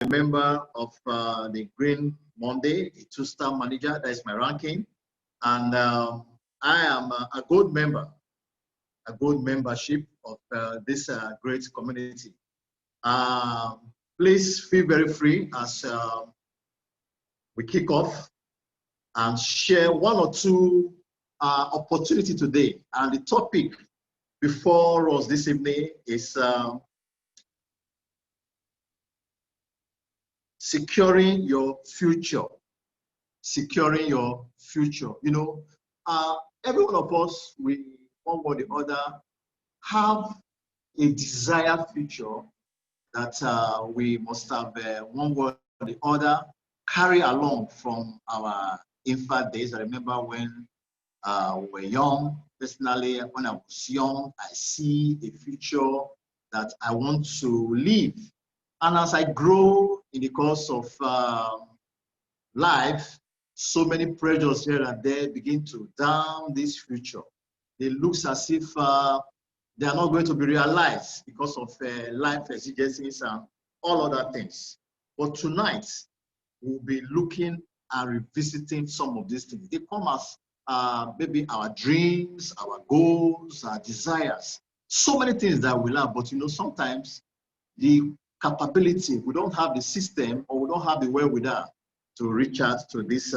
a member of the Green Monday, a two-star manager. That is my ranking. And I am a gold member, a gold membership of this great community. Please feel very free as we kick off and share one or two opportunity today. And the topic before us this evening is securing your future. Securing your future. You know, every one of us, we, one way or the other, have a desired future that we must have one way or the other carry along from our infant days. I remember when we were young. Personally, when I was young, I see a future that I want to live. And as I grow in the course of life, so many pressures here and there begin to down this future. It looks as if they are not going to be realized because of life exigencies and all other things. But tonight, we'll be looking and revisiting some of these things. They come as maybe our dreams, our goals, our desires. So many things that we have, but you know, sometimes the capability, we don't have the system or we don't have the wherewithal to reach out to this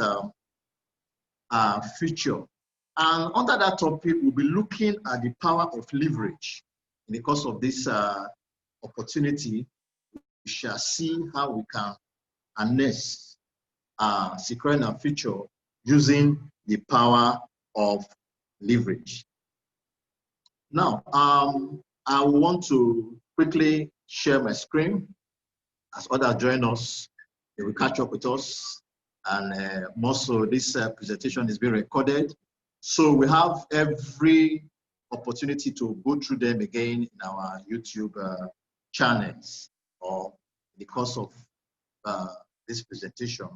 future. And under that topic, we'll be looking at the power of leverage. In the course of this opportunity, we shall see how we can harness securing our future using the power of leverage. Now, I want to quickly share my screen as others join us. They will catch up with us. And more so, this presentation is being recorded. So we have every opportunity to go through them again in our YouTube channels or in the course of this presentation.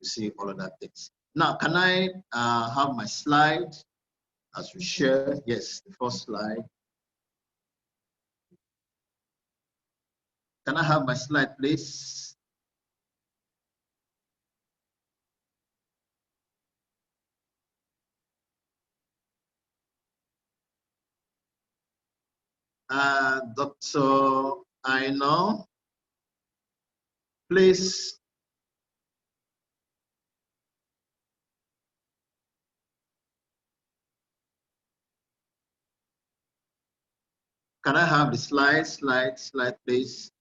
You see all of that things. Now, can I have my slide as we share? Yes, the first slide. Can I have my slide, please? Dr. Aino, please. Can I have the slide, please?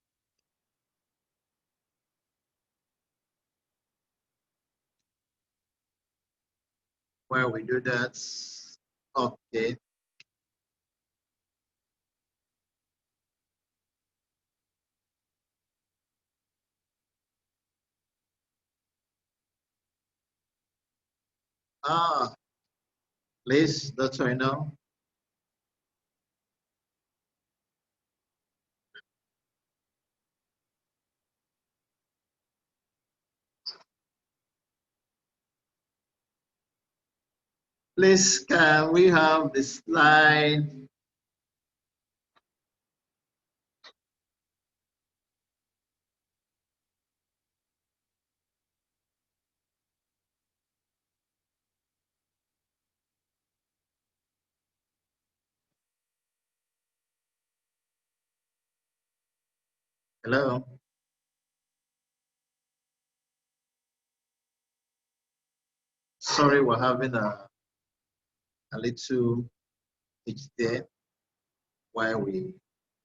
Where we do that? Okay. Please, Dr. Aino. Please, can we have the slide? Hello? Sorry, we're having a little pitch there while we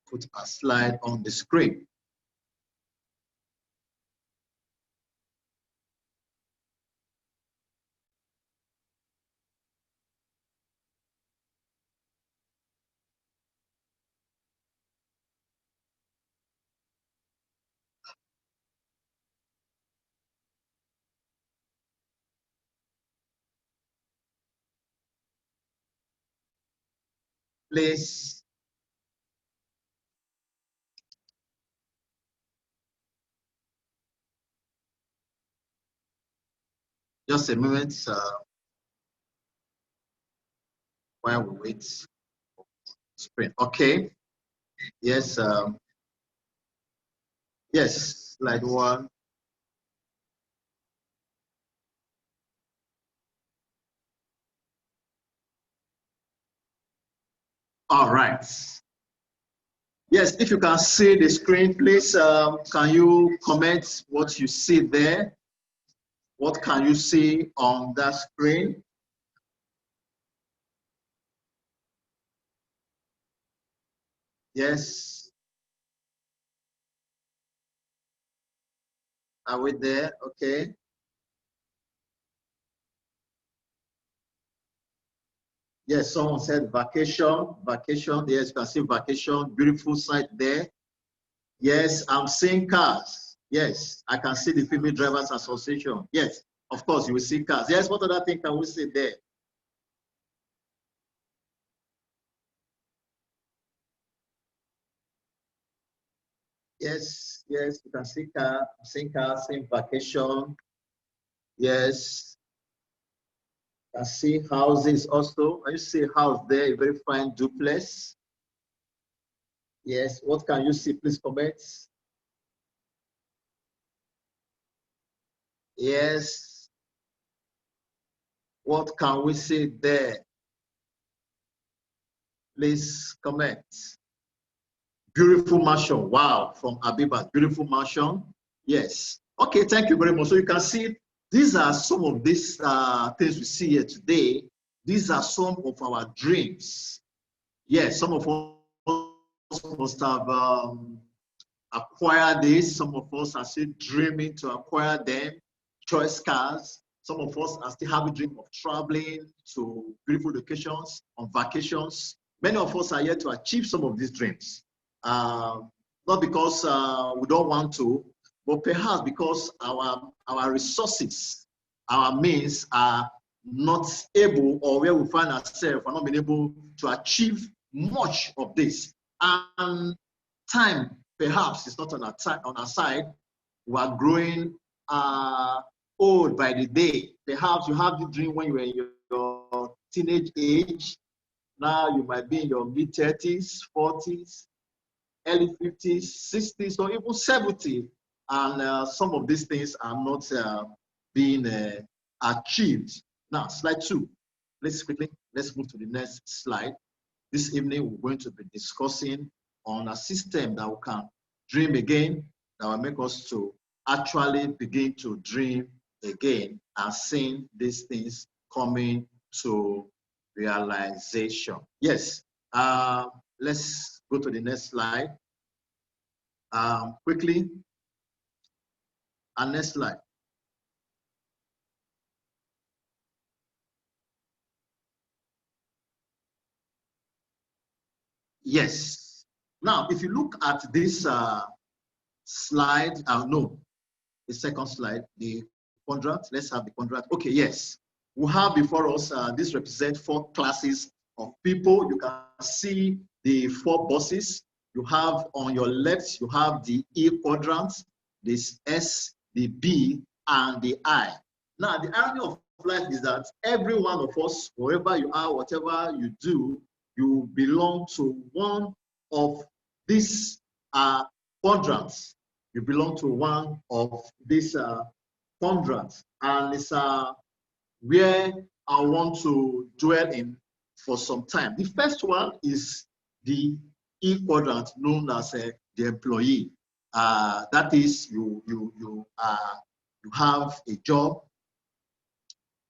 put a slide on the screen. Please. Just a moment while we wait for screen. Okay. Yes. Yes, slide 1. All right. Yes, if you can see the screen, please, can you comment what you see there? What can you see on that screen? Yes. Are we there? Okay. Yes, someone said vacation, vacation. Yes, you can see vacation, beautiful sight there. Yes, I'm seeing cars. Yes, I can see the Female Drivers Association. Yes, of course, you will see cars. Yes, what other thing can we see there? Yes, yes, you can see car, seeing cars, seeing vacation. Yes, I see houses also. I see a house there, a very fine duplex. Yes, what can you see? Please comment. Yes, what can we see there? Please comment. Beautiful mansion. Wow, from Abiba, beautiful mansion. Yes. Okay, thank you very much. So you can see these are some of these things we see here today. These are some of our dreams. Yes, some of us must have acquire this. Some of us are still dreaming to acquire them, choice cars. Some of us are still having a dream of traveling to beautiful locations on vacations. Many of us are yet to achieve some of these dreams. Not because we don't want to, but perhaps because our resources, our means are not able, or where we find ourselves, are not being able to achieve much of this. And time perhaps it's not on our side. We are growing old by the day. Perhaps you have the dream when you were in your teenage age. Now you might be in your mid-30s, 40s, early 50s, 60s, or even 70. And some of these things are not being achieved. Now, slide 2. Let's move to the next slide. This evening, we're going to be discussing on a system that we can dream again, that will make us to actually begin to dream again and seeing these things coming to realization. Yes, let's go to the next slide. Quickly, and next slide. Yes. Now, if you look at this slide, no, the second slide, the quadrant. Let's have the quadrant. Okay, yes. We have before us, this represents 4 classes of people. You can see the 4 boxes. You have on your left, you have the E quadrant, this S, the B, and the I. Now, the irony of life is that every one of us, wherever you are, whatever you do, you belong to one of these quadrants. You belong to one of these quadrants, and it's where I want to dwell in for some time. The first one is the E quadrant, known as the employee. That is, you have a job.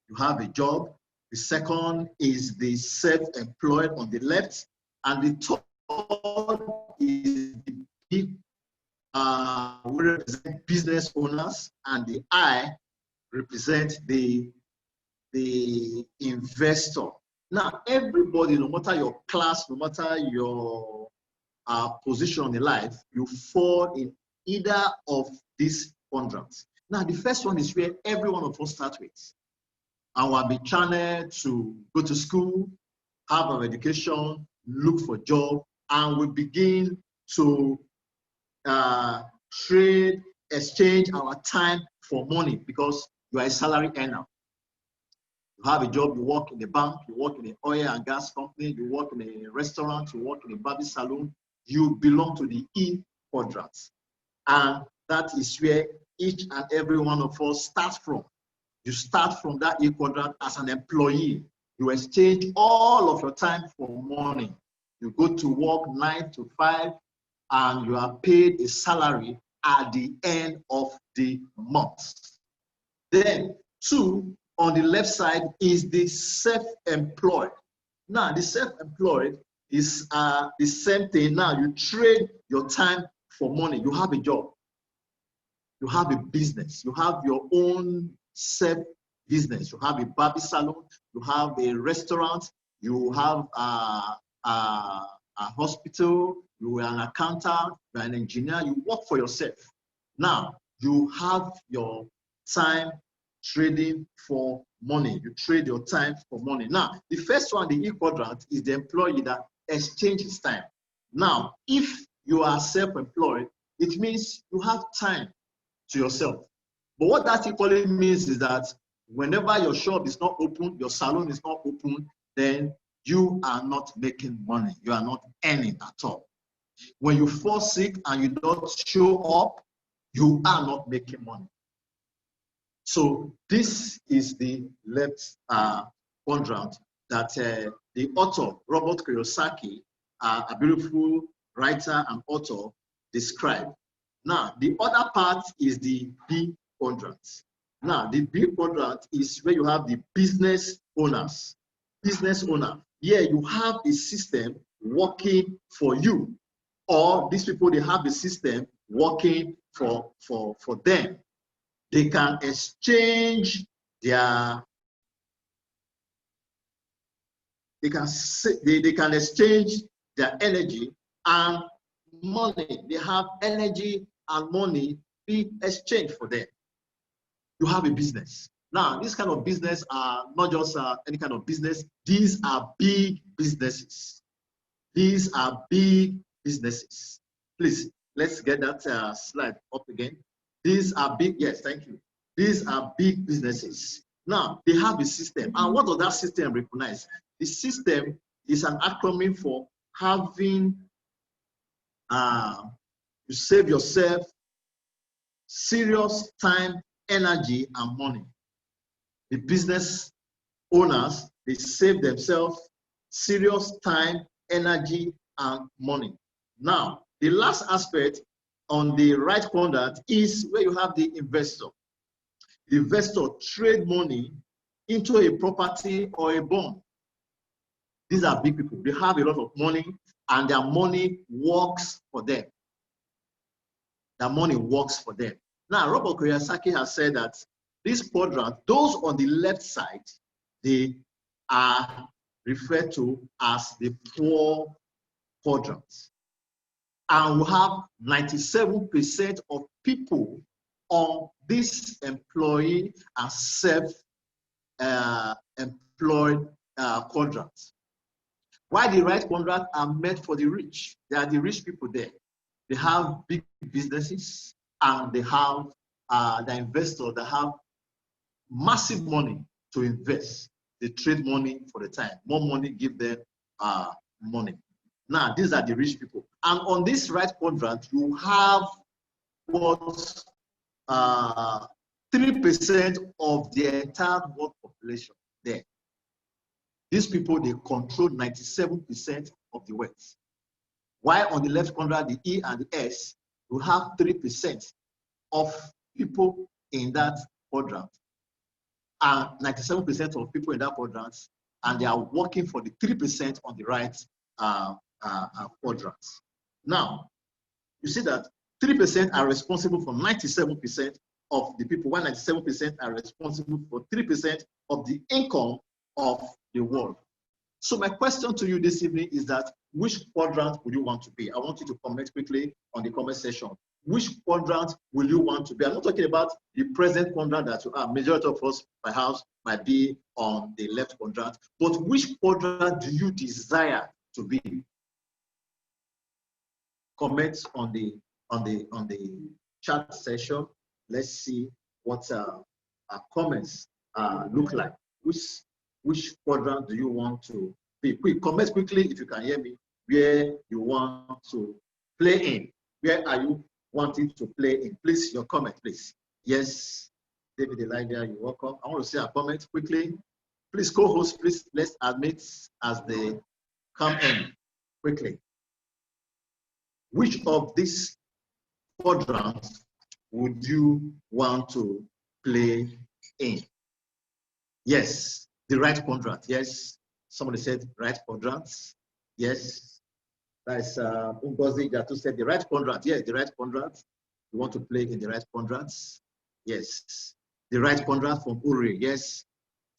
You have a job. The second is the self-employed on the left, and the third is the we represent business owners, and the I represent the investor. Now, everybody, no matter your class, no matter your position in life, you fall in either of these quadrants. Now, the first one is where every one of us start with. And we'll be channeled to go to school, have our education, look for job, and we begin to trade, exchange our time for money because you are a salary earner. You have a job, you work in a bank, you work in an oil and gas company, you work in a restaurant, you work in a barber salon, you belong to the E quadrant. And that is where each and every one of us starts from. You start from that E quadrant as an employee. You exchange all of your time for money. You go to work 9 to 5 and you are paid a salary at the end of the month. Then 2, on the left side is the self-employed. Now, the self-employed is the same thing. Now, you trade your time for money. You have a job. You have a business. You have your own self-business. You have a barber salon. You have a restaurant. You have a hospital. You are an accountant. You are an engineer. You work for yourself. Now, you have your time trading for money. You trade your time for money. Now, the first one, the E quadrant, is the employee that exchanges time. Now, if you are self-employed, it means you have time to yourself. But what that equally means is that whenever your shop is not open, your salon is not open, then you are not making money. You are not earning at all. When you fall sick and you don't show up, you are not making money. So this is the left quadrant that the author, Robert Kiyosaki, a beautiful writer and author, described. Now, the other part is the B quadrant. Now, the B quadrant is where you have the business owners. Business owner. Here you have a system working for you, or these people, they have a system working for them. They can exchange their, they can exchange their energy and money. They have energy and money be exchanged for them. You have a business. Now, this kind of business are not just any kind of business. These are big businesses. These are big businesses. Please, let's get that slide up again. These are big, yes, thank you. These are big businesses. Now, they have a system. And what does that system recognize? The system is an acronym for having, you save yourself serious time, energy, and money. The business owners, they save themselves serious time, energy, and money. Now, the last aspect on the right quadrant is where you have the investor. The investor trade money into a property or a bond. These are big people. They have a lot of money and their money works for them. Their money works for them. Now, Robert Kiyosaki has said that this quadrant, those on the left side, they are referred to as the poor quadrants. And we have 97% of people on this employee and self-employed quadrant. Why the right quadrant are meant for the rich? They are the rich people there. They have big businesses and they have the investors that have massive money to invest. They trade money for the time. More money give them money. Now, these are the rich people. And on this right quadrant, you have what 3% of the entire world population there. These people, they control 97% of the wealth. While on the left quadrant, the E and the S, you have 3% of people in that quadrant. And 97% of people in that quadrant, and they are working for the 3% on the right quadrant. Now, you see that 3% are responsible for 97% of the people, while 97% are responsible for 3% of the income of the world. So my question to you this evening is that which quadrant would you want to be? I want you to comment quickly on the comment section. Which quadrant will you want to be? I'm not talking about the present quadrant that you are. Majority of us, perhaps, might be on the left quadrant. But which quadrant do you desire to be? Comment on the chat session. Let's see what our comments look like. Which quadrant do you want to be? Quick, comment quickly if you can hear me, where you want to play in. Where are you wanting to play in? Please, your comment, please. Yes, David Elijah, you're welcome. I want to say a comment quickly. Please, co-host, please, let's admit as they come in quickly. Which of these quadrants would you want to play in? Yes, the right quadrant. Yes, somebody said right quadrants. Yes, that's Ngozi Jatu said the right quadrant. Yes, the right quadrant. You want to play in the right quadrants? Yes, the right quadrant from Uri. Yes,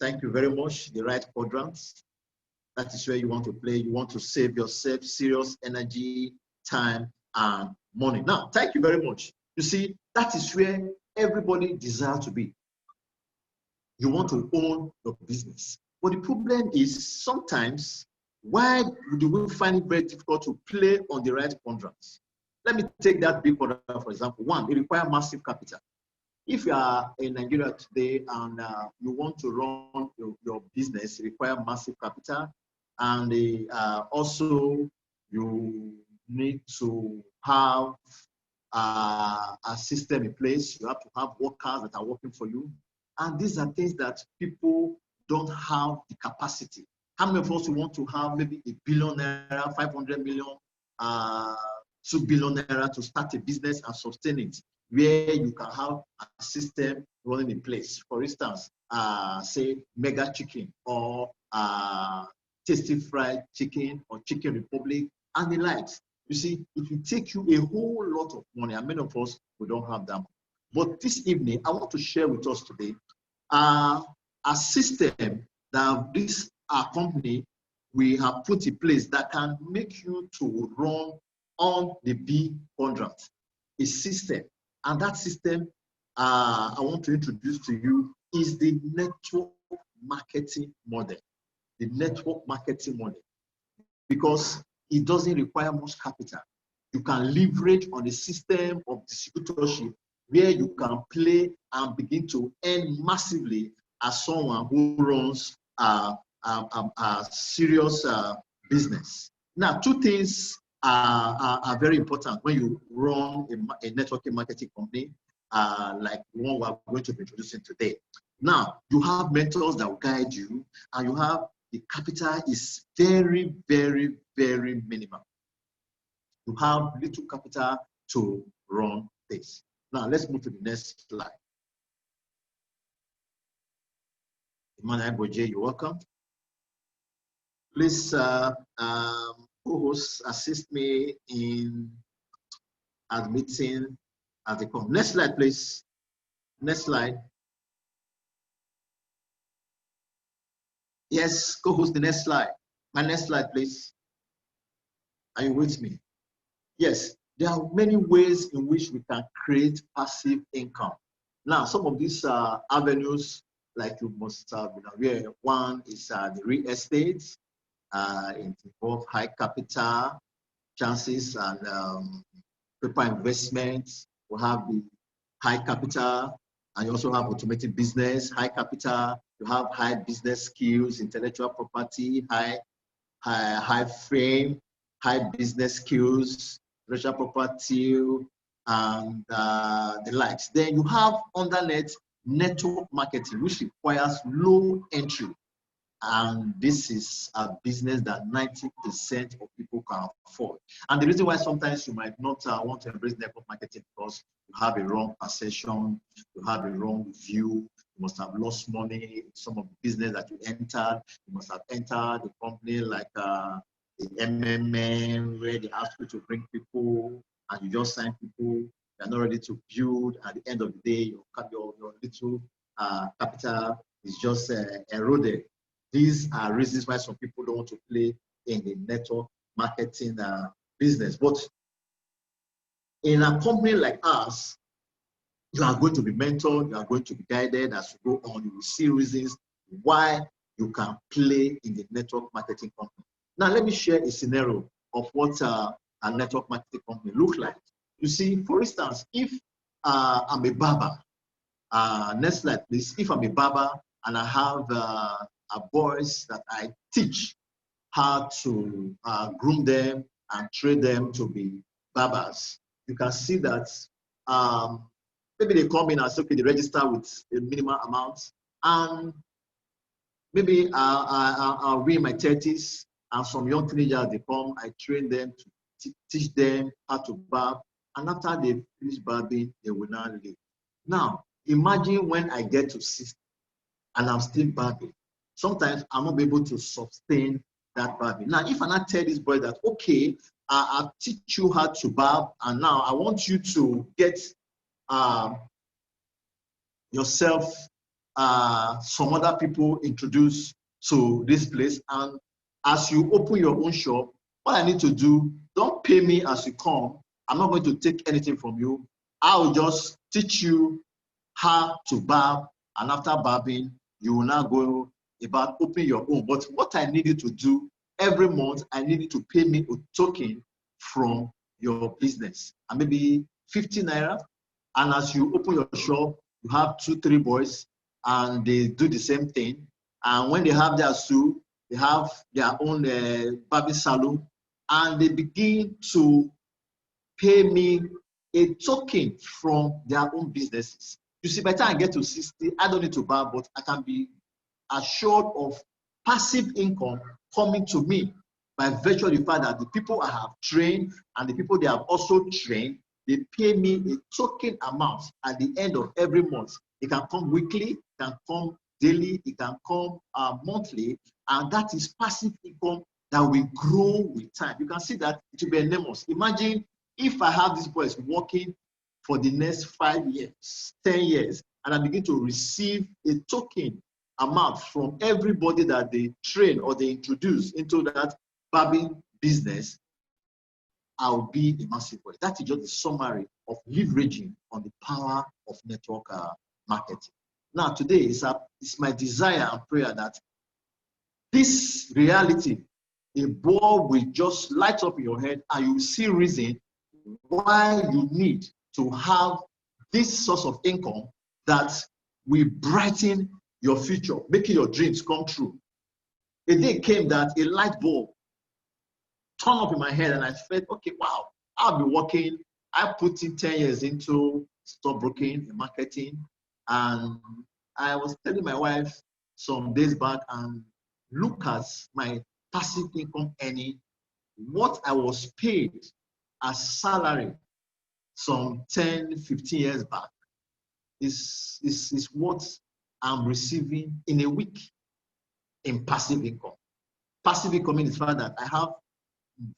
thank you very much. The right quadrants. That is where you want to play. You want to save yourself serious energy, time, and money. Now, thank you very much. You see, that is where everybody desires to be. You want to own your business. But the problem is sometimes, why do we find it very difficult to play on the right quadrants? Let me take that big quadrant, for example. One, it requires massive capital. If you are in Nigeria today and you want to run your business, it requires massive capital. And also, you need to have a system in place. You have to have workers that are working for you. And these are things that people don't have the capacity. How many of us want to have maybe $1 billion, 500 million, 2 billion naira to start a business and sustain it, where you can have a system running in place? For instance, say Mega Chicken or Tasty Fried Chicken or Chicken Republic and the likes. You see, it will take you a whole lot of money, and many of us, we don't have that. But this evening, I want to share with us today a system that this company we have put in place that can make you to run on the B quadrant, a system. And that system I want to introduce to you is the network marketing model. The network marketing model, because it doesn't require much capital. You can leverage on a system of distributorship where you can play and begin to earn massively as someone who runs a serious business. Now, two things are very important when you run a networking marketing company like the one we're going to be introducing today. Now, you have mentors that will guide you, and you have the capital is very, very, very minimal. You have little capital to run this. Now, let's move to the next slide. Ajaegbe, you're welcome. Please, co-hosts, assist me in admitting as they come. Next slide, please. Next slide. Yes, co-host, the next slide. My next slide, please. Are you with me? Yes, there are many ways in which we can create passive income. Now, some of these avenues, like you must have been aware, one is the real estate. It involves high capital chances and paper investments. We have the high capital, and you also have automated business, high capital. You have high business skills, intellectual property, high frame, high business skills, intellectual property, and the likes. Then you have undernet network marketing, which requires low entry. And this is a business that 90% of people can afford. And the reason why sometimes you might not want to embrace network marketing, because you have a wrong perception, you have a wrong view, you must have lost money in some of the business that you entered. You must have entered the company like the MMM, where they ask you to bring people and you just sign people. You're not ready to build. At the end of the day, your little capital is just eroded. These are reasons why some people don't want to play in the network marketing business. But in a company like us, you are going to be mentored, you are going to be guided as you go on. You will see reasons why you can play in the network marketing company. Now, let me share a scenario of what a network marketing company looks like. You see, for instance, if I'm a barber, next slide, please. If I'm a barber and I have boys that I teach how to groom them and train them to be barbers, you can see that maybe they come in and say, okay, they register with a minimum amount, and maybe I'll be in my 30s, and some young teenagers, they come, I train them to teach them how to barb, and after they finish barbing, they will now leave. Now, imagine when I get to 60 and I'm still barbing. Sometimes I'm not able to sustain that barbing. Now, if I not tell this boy that, okay, I'll teach you how to barb, and now I want you to get yourself, some other people introduced to this place, and as you open your own shop, what I need to do, don't pay me as you come. I'm not going to take anything from you. I will just teach you how to barb, and after barbing, you will now go about opening your own. But what I need you to do every month, I need you to pay me a token from your business, and maybe 50 naira. And as you open your shop, you have 2, 3 boys, and they do the same thing. And when they have their suit, they have their own barbing salon, and they begin to pay me a token from their own businesses. You see, by the time I get to 60, I don't need to barb, but I can be assured of passive income coming to me by virtue of the fact that the people I have trained and the people they have also trained, they pay me a token amount at the end of every month. It can come weekly, it can come daily, it can come monthly, and that is passive income that will grow with time. You can see that it will be enormous. Imagine if I have these boys working for the next 5 years, 10 years, and I begin to receive a token amount from everybody that they train or they introduce into that barbing business, I'll be a massive boy. That is just the summary of leveraging on the power of network marketing. Now, today it's my desire and prayer that this reality, a bulb will just light up in your head, and you will see reason why you need to have this source of income that will brighten your future, making your dreams come true. A day came that a light bulb turned up in my head, and I felt, okay, wow, I'll be working. I put in 10 years into stockbroking and marketing, and I was telling my wife some days back, and look at my passive income earning, what I was paid as salary some 10, 15 years back is what I'm receiving in a week in passive income. Passive income means the fact that I have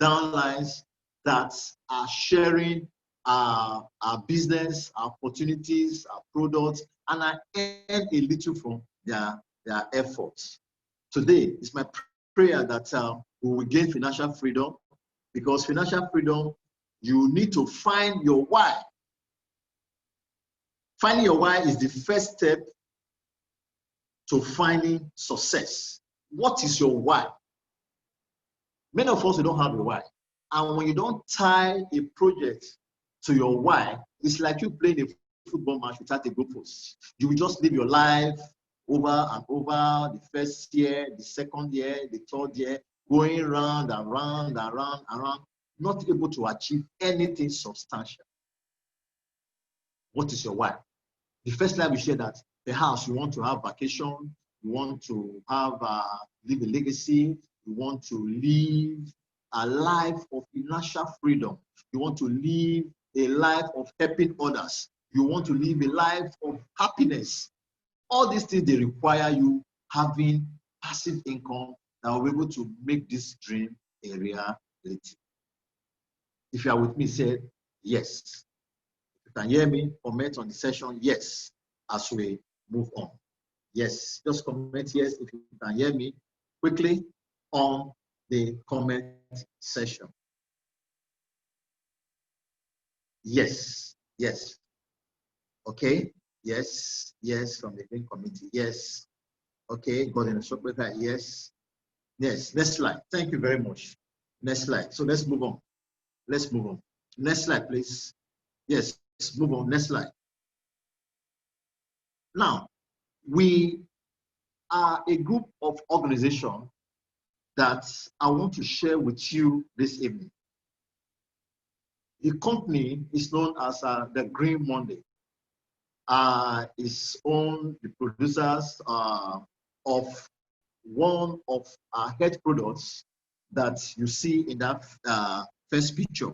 downlines that are sharing our business, our opportunities, our products, and I earn a little from their efforts. Today, it's my prayer that we will gain financial freedom, because financial freedom, you need to find your why. Finding your why is the first step to finding success. What is your why? Many of us, we don't have a why. And when you don't tie a project to your why, it's like you playing a football match without a goalpost. You will just live your life over and over, the first year, the second year, the third year, going round and round and round and round, not able to achieve anything substantial. What is your why? The first life we share that perhaps you want to have vacation, you want to have leave a legacy, you want to live a life of financial freedom, you want to live a life of helping others, you want to live a life of happiness. All these things, they require you having passive income that will be able to make this dream a reality. If you are with me, say yes. If you can hear me, comment on the session yes as we move on. Yes, just comment yes if you can hear me quickly on the comment section. Yes, yes. Okay, yes, yes, from the green committee. Yes. Okay, got in the shop with that. Yes. Yes, next slide. Thank you very much. Next slide. So let's move on. Let's move on. Next slide, please. Yes, let's move on. Next slide. Now, we are a group of organizations that I want to share with you this evening. The company is known as the Green Monday. Is owned the producers of one of our health products that you see in that first picture.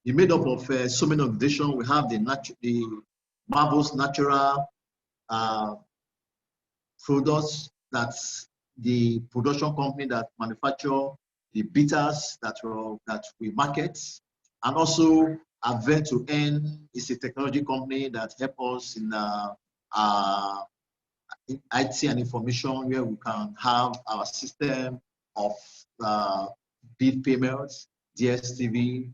It's made up of so many organizations. We have the Marvel's Natural products. That's the production company that manufacture the bitters that we market, and also Advent to End is a technology company that helps us in IT and information, where we can have our system of bill payments, DSTV,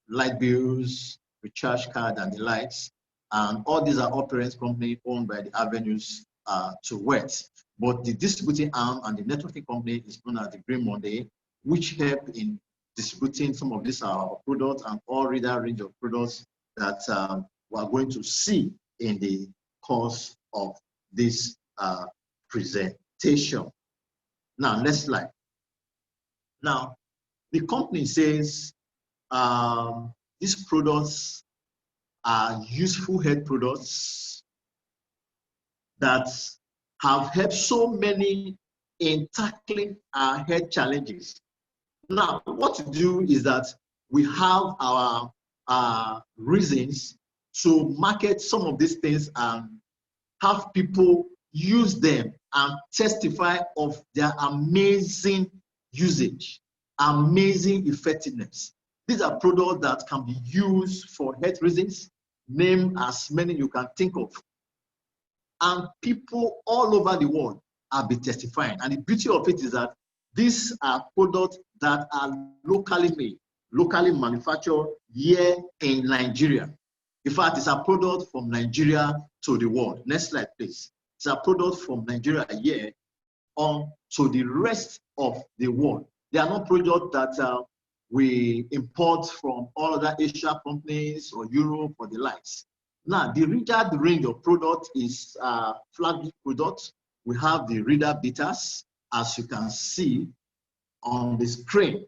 light bills, recharge card, and the likes. And all these are all parent companies owned by the avenues to WET. But the distributing arm and the networking company is known as the Green Monday, which help in distributing some of these products and all reader range of products that we are going to see in the course of this presentation. Now, next slide. Now, the company says these products are useful health products that have helped so many in tackling our health challenges. Now, what to do is that we have our reasons to market some of these things and have people use them and testify of their amazing usage, amazing effectiveness. These are products that can be used for health reasons, name as many you can think of. And people all over the world have been testifying. And the beauty of it is that these are products that are locally made, locally manufactured here in Nigeria. In fact, it's a product from Nigeria to the world. Next slide, please. It's a product from Nigeria here on to the rest of the world. They are not products that we import from all other Asia companies or Europe or the likes. Now, the reader range of products is flagship products. We have the reader bitters, as you can see on the screen.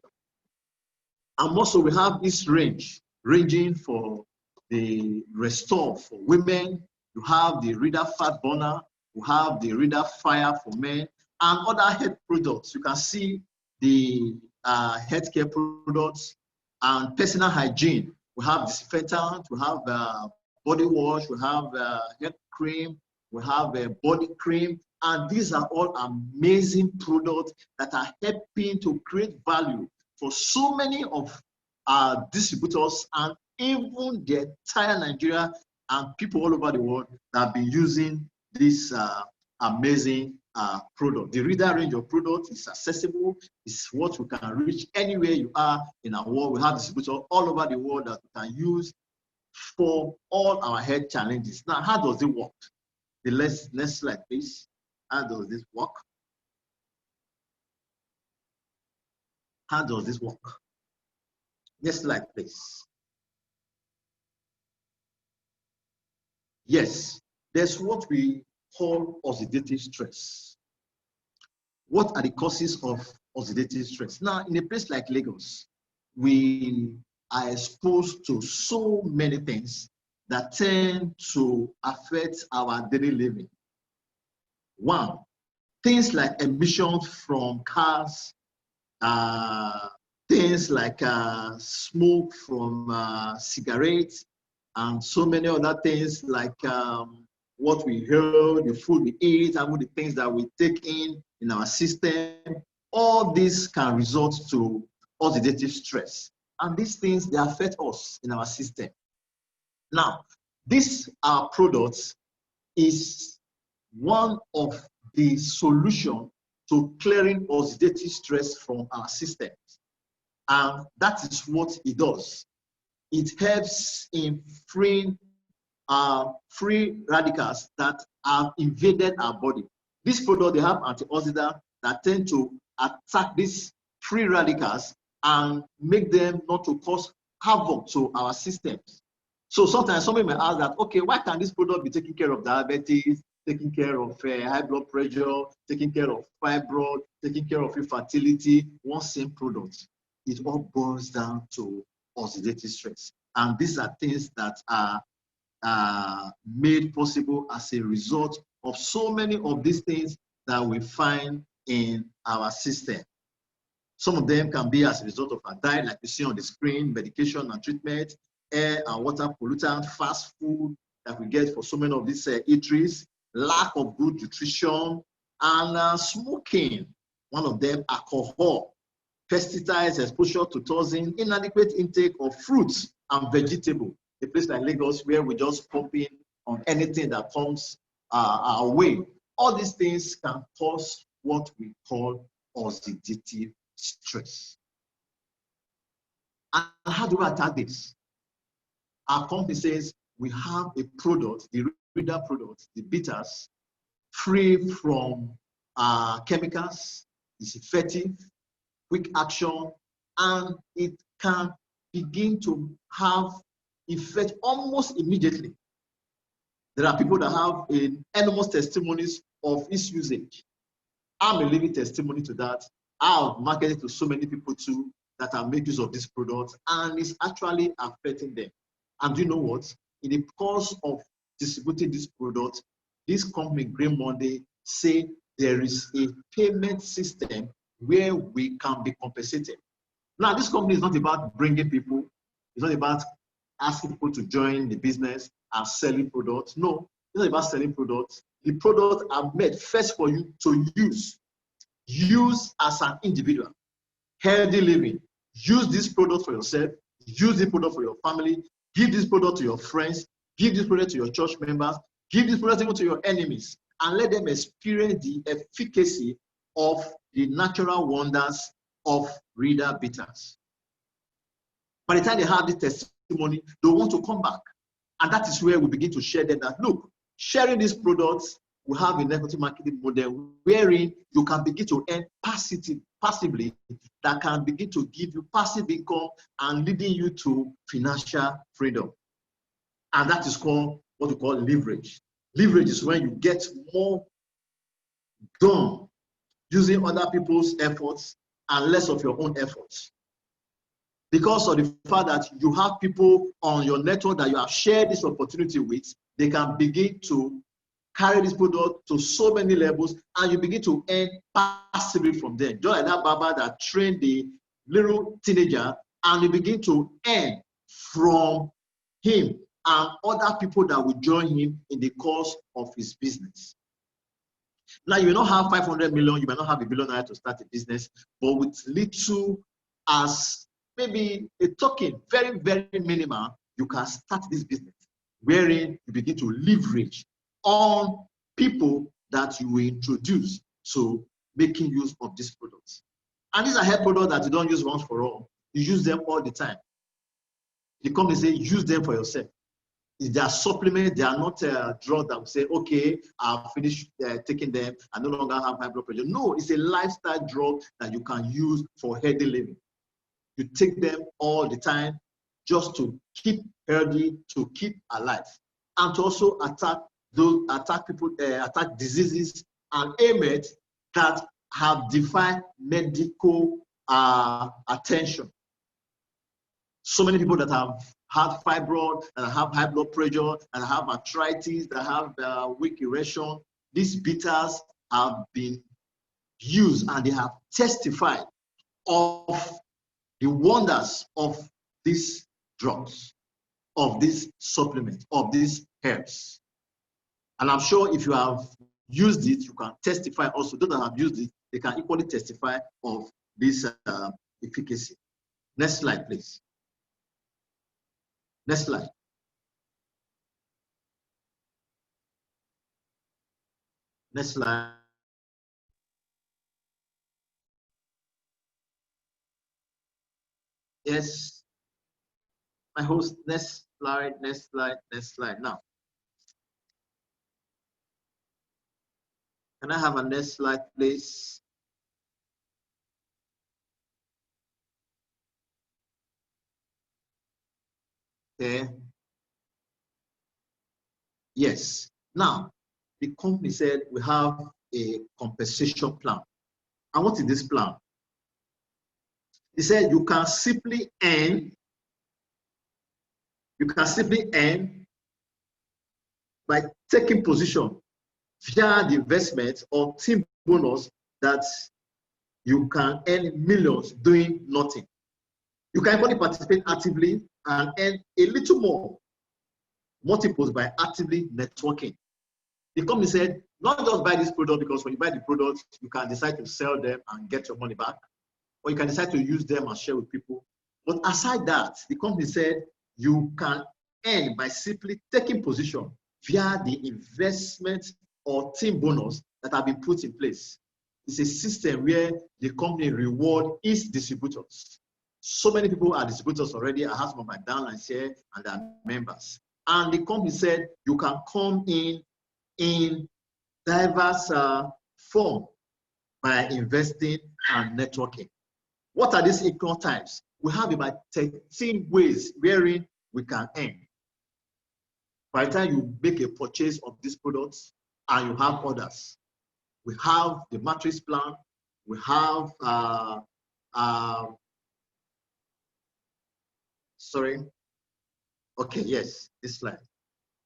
And also we have this range, ranging for the Restore for women. You have the reader fat burner. You have the reader fire for men, and other health products. You can see the healthcare products and personal hygiene. We have disinfectant, we have body wash, we have head cream, we have body cream, and these are all amazing products that are helping to create value for so many of our distributors and even the entire Nigeria and people all over the world that have been using this amazing product. The reader range of products is accessible. It's what we can reach anywhere you are in our world. We have distributors all over the world that we can use for all our health challenges. Now, how does it work? The next slide, please. How does this work? How does this work? Next slide, please. Yes, there's what we call oxidative stress. What are the causes of oxidative stress? Now, in a place like Lagos, we are exposed to so many things that tend to affect our daily living. One, things like emissions from cars, things like smoke from cigarettes, and so many other things like what we hear, the food we eat, and the things that we take in our system. All this can result to oxidative stress. And these things, they affect us in our system. Now, this products is one of the solutions to clearing oxidative stress from our systems. And that is what it does. It helps in freeing free radicals that have invaded our body. This product, they have antioxidants that tend to attack these free radicals and make them not to cause havoc to our systems. So sometimes somebody may ask that, okay, why can this product be taking care of diabetes, taking care of high blood pressure, taking care of fibroid, taking care of infertility, one same product? it all boils down to oxidative stress. And these are things that are made possible as a result of so many of these things that we find in our system. Some of them can be as a result of our diet, like you see on the screen, medication and treatment, air and water pollutant, fast food that we get for so many of these eateries, lack of good nutrition, and smoking. One of them, alcohol, pesticides, exposure to toxin, inadequate intake of fruits and vegetables. A place like Lagos where we just pump in on anything that comes our way. All these things can cause what we call oxidative stress. And how do we attack this? Our company says we have a product, the reader product, the bitters, free from chemicals, it's effective, quick action, and it can begin to have effect almost immediately. There are people that have enormous testimonies of its usage. I'm a living testimony to that. I've marketed to so many people too that have made use of this product, and it's actually affecting them. And do you know what? In the course of distributing this product, this company, Green Monday, say there is a payment system where we can be compensated. Now, this company is not about bringing people. It's not about asking people to join the business and selling products. No, it's not about selling products. The products are made first for you to use. Use as an individual. Healthy living. Use this product for yourself. Use this product for your family. Give this product to your friends. Give this product to your church members. Give this product even to your enemies. And let them experience the efficacy of the natural wonders of reader bitters. By the time they have this testimony, they want to come back. And that is where we begin to share them that, look, sharing these products, we have a network marketing model wherein you can begin to earn passively that can begin to give you passive income and leading you to financial freedom. And that is called what we call leverage. Leverage is when you get more done using other people's efforts and less of your own efforts. Because of the fact that you have people on your network that you have shared this opportunity with, they can begin to carry this product to so many levels, and you begin to earn passively from them. Just like that barber that trained the little teenager, and you begin to earn from him and other people that will join him in the course of his business. Now, you may not have 500 million, you may not have $1 billion to start a business, but with little as maybe a token, very, very minimal, you can start this business, wherein you begin to leverage on people that you will introduce to making use of these products. And these are health products that you don't use once for all. You use them all the time. The company say use them for yourself. If they are supplements, they are not drugs that will say, okay, I've finished taking them, I no longer have high blood pressure. No, it's a lifestyle drug that you can use for healthy living. You take them all the time just to keep healthy, to keep alive, and to also attack diseases and ailments that have defied medical attention. So many people that have had fibroid, that have high blood pressure, that have arthritis, that have weak erection, these bitters have been used and they have testified of the wonders of these drugs, of these supplements, of these herbs. And I'm sure if you have used it, you can testify also. Those that have used it, they can equally testify of this efficacy. Next slide, please. Next slide. Next slide. Yes. My host, next slide, next slide, next slide. Now, can I have a next slide, please? Okay. Yes. Now, the company said we have a compensation plan. And what is this plan? He said you can simply earn by taking position via the investment or team bonus that you can earn millions doing nothing. You can only participate actively and earn a little more multiples by actively networking. The company said, not just buy this product, because when you buy the product, you can decide to sell them and get your money back, or you can decide to use them and share with people. But aside that, the company said you can earn by simply taking position via the investment or team bonus that have been put in place. It's a system where the company reward its distributors. So many people are distributors already. I have some of my downlines here and their members. And the company said you can come in diverse form by investing and networking. What are these income types? We have about 13 ways wherein we can earn. By the time you make a purchase of these products and you have others, we have the matrix plan, we have this slide.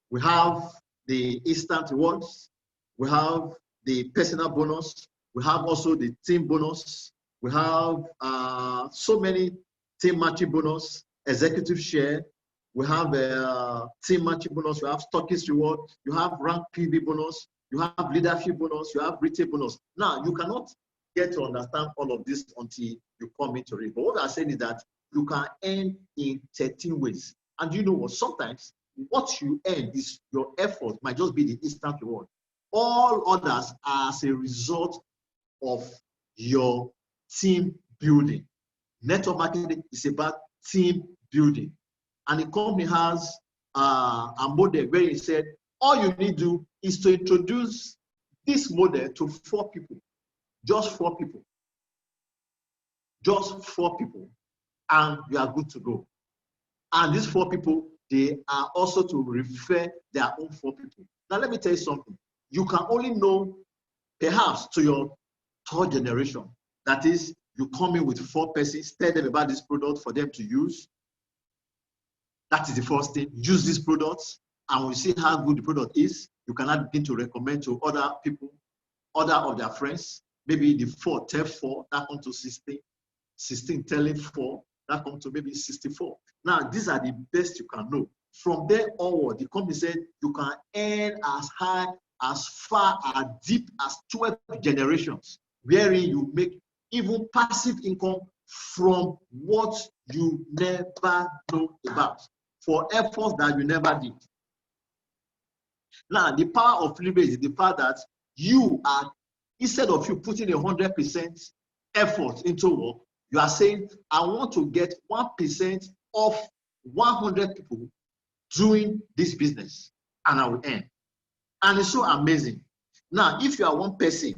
We have the instant rewards, we have the personal bonus, we have also the team bonus, we have so many team matching bonus, executive share, we have a team matching bonus, you have stockist reward, you have rank PV bonus, you have leadership bonus, you have retail bonus. Now, you cannot get to understand all of this until you come into it. But what I'm saying is that you can earn in 13 ways. And you know what? Sometimes what you earn is your effort might just be the instant reward. All others are as a result of your team building. Network marketing is about team building. And the company has a model where it said, all you need to do is to introduce this model to 4 people, just 4 people, and you are good to go. And these 4 people, they are also to refer their own 4 people. Now, let me tell you something. You can only know, perhaps, to your 3rd generation. That is, you come in with 4 persons, tell them about this product for them to use. That is the first thing. Use these products, and when you see how good the product is, you can now begin to recommend to other people, other of their friends. Maybe the 4 tell 4, that comes to 16. 16 telling 4, that comes to maybe 64. Now, these are the best you can know. From there onward, the company said you can earn as high, as far, as deep as 12 generations, wherein you make even passive income from what you never know about, for efforts that you never did. Now, the power of leverage is the fact that you are, instead of you putting 100% effort into work, you are saying, I want to get 1% of 100 people doing this business, and I will earn. And it's so amazing. Now, if you are one person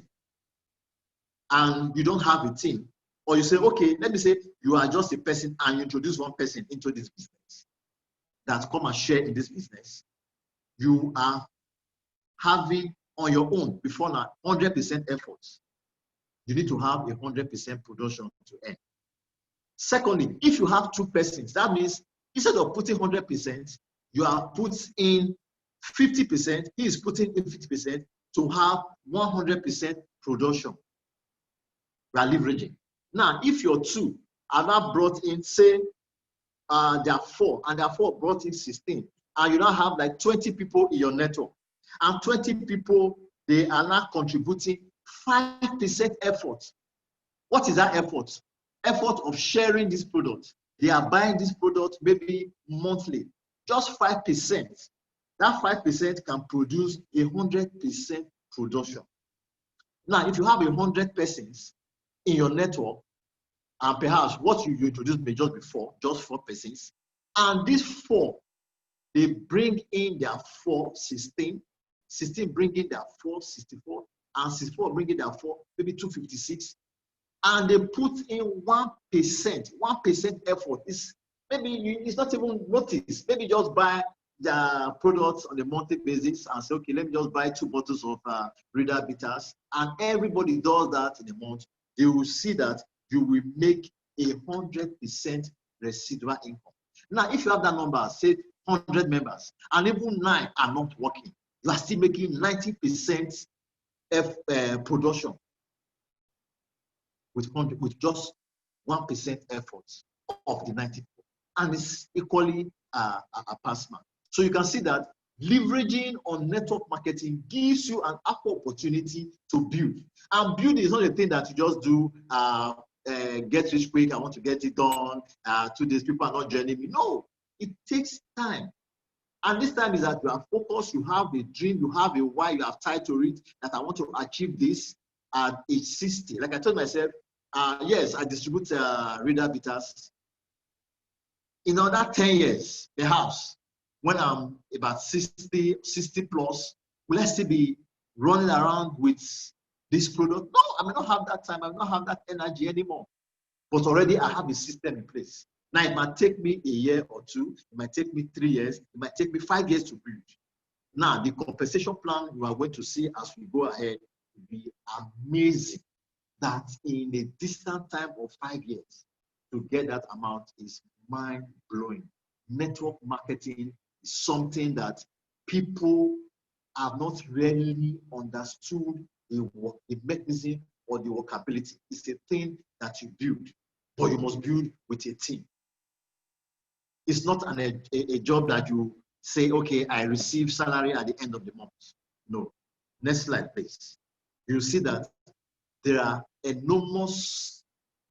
and you don't have a team, or you say, okay, let me say you are just a person and you introduce one person into this business that come and share in this business, you are having on your own, before now, 100% efforts. You need to have 100% production to earn. Secondly, if you have 2 persons, that means instead of putting 100%, you are put in 50%, he is putting in 50% to have 100% production. We are leveraging. Now, if your 2 are now brought in, say, there are 4, and there are 4 brought in 16, and you now have like 20 people in your network, and 20 people, they are now contributing 5% effort. What is that effort? Effort of sharing this product. They are buying this product maybe monthly, just 5%. That 5% can produce 100% production. Now, if you have 100 persons in your network, and perhaps what you introduced may just be 4, just 4 persons, and these 4, they bring in their 4, 16, 16 bring in their 4, 64, and 64 bring in their 4, maybe 256, and they put in 1% effort. It's not even noticed. Maybe just buy the products on a monthly basis and say, okay, let me just buy 2 bottles of Reader Bitters, and everybody does that in a month. You will see that you will make 100% residual income. Now, if you have that number, say 100 members, and even 9 are not working, you are still making 90% production with just 1% effort of the 90, and it's equally a pass mark. So you can see that leveraging on network marketing gives you an opportunity to build. And building is not a thing that you just do, get rich quick, I want to get it done, 2 days, people are not joining me. No, it takes time. And this time is that you are focused, you have a dream, you have a why, you have tied to it, that I want to achieve this at age 60. Like I told myself, yes, I distribute reader bitters. In another 10 years, perhaps, when I'm about 60 plus, will I still be running around with this product? No, I may not have that time. I may not have that energy anymore. But already I have a system in place. Now, it might take me a year or 2. It might take me 3 years. It might take me 5 years to build. Now, the compensation plan you are going to see as we go ahead will be amazing. That in a distant time of 5 years, to get that amount is mind-blowing. Network marketing is something that people have not really understood the mechanism or the workability. It's a thing that you build, but you must build with a team. It's not a job that you say, okay, I receive salary at the end of the month. No. Next slide, please. You'll see that there are enormous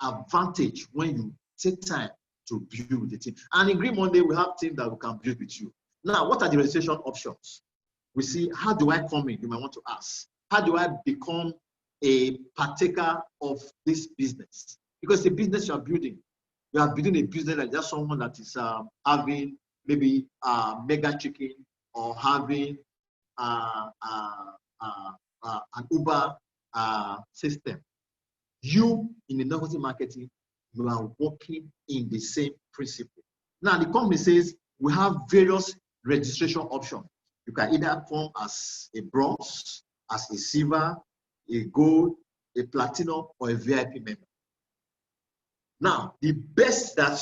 advantage when you take time to build the team. And in Green Monday, we have teams that we can build with you. Now, what are the registration options? We see, how do I come in? You might want to ask. How do I become a partaker of this business? Because the business you are building a business like just someone that is having maybe mega chicken or having an Uber system. You, in the network marketing, you are working in the same principle. Now, the company says we have various registration options. You can either come as a bronze, as a silver, a gold, a platinum, or a VIP member. Now, the best that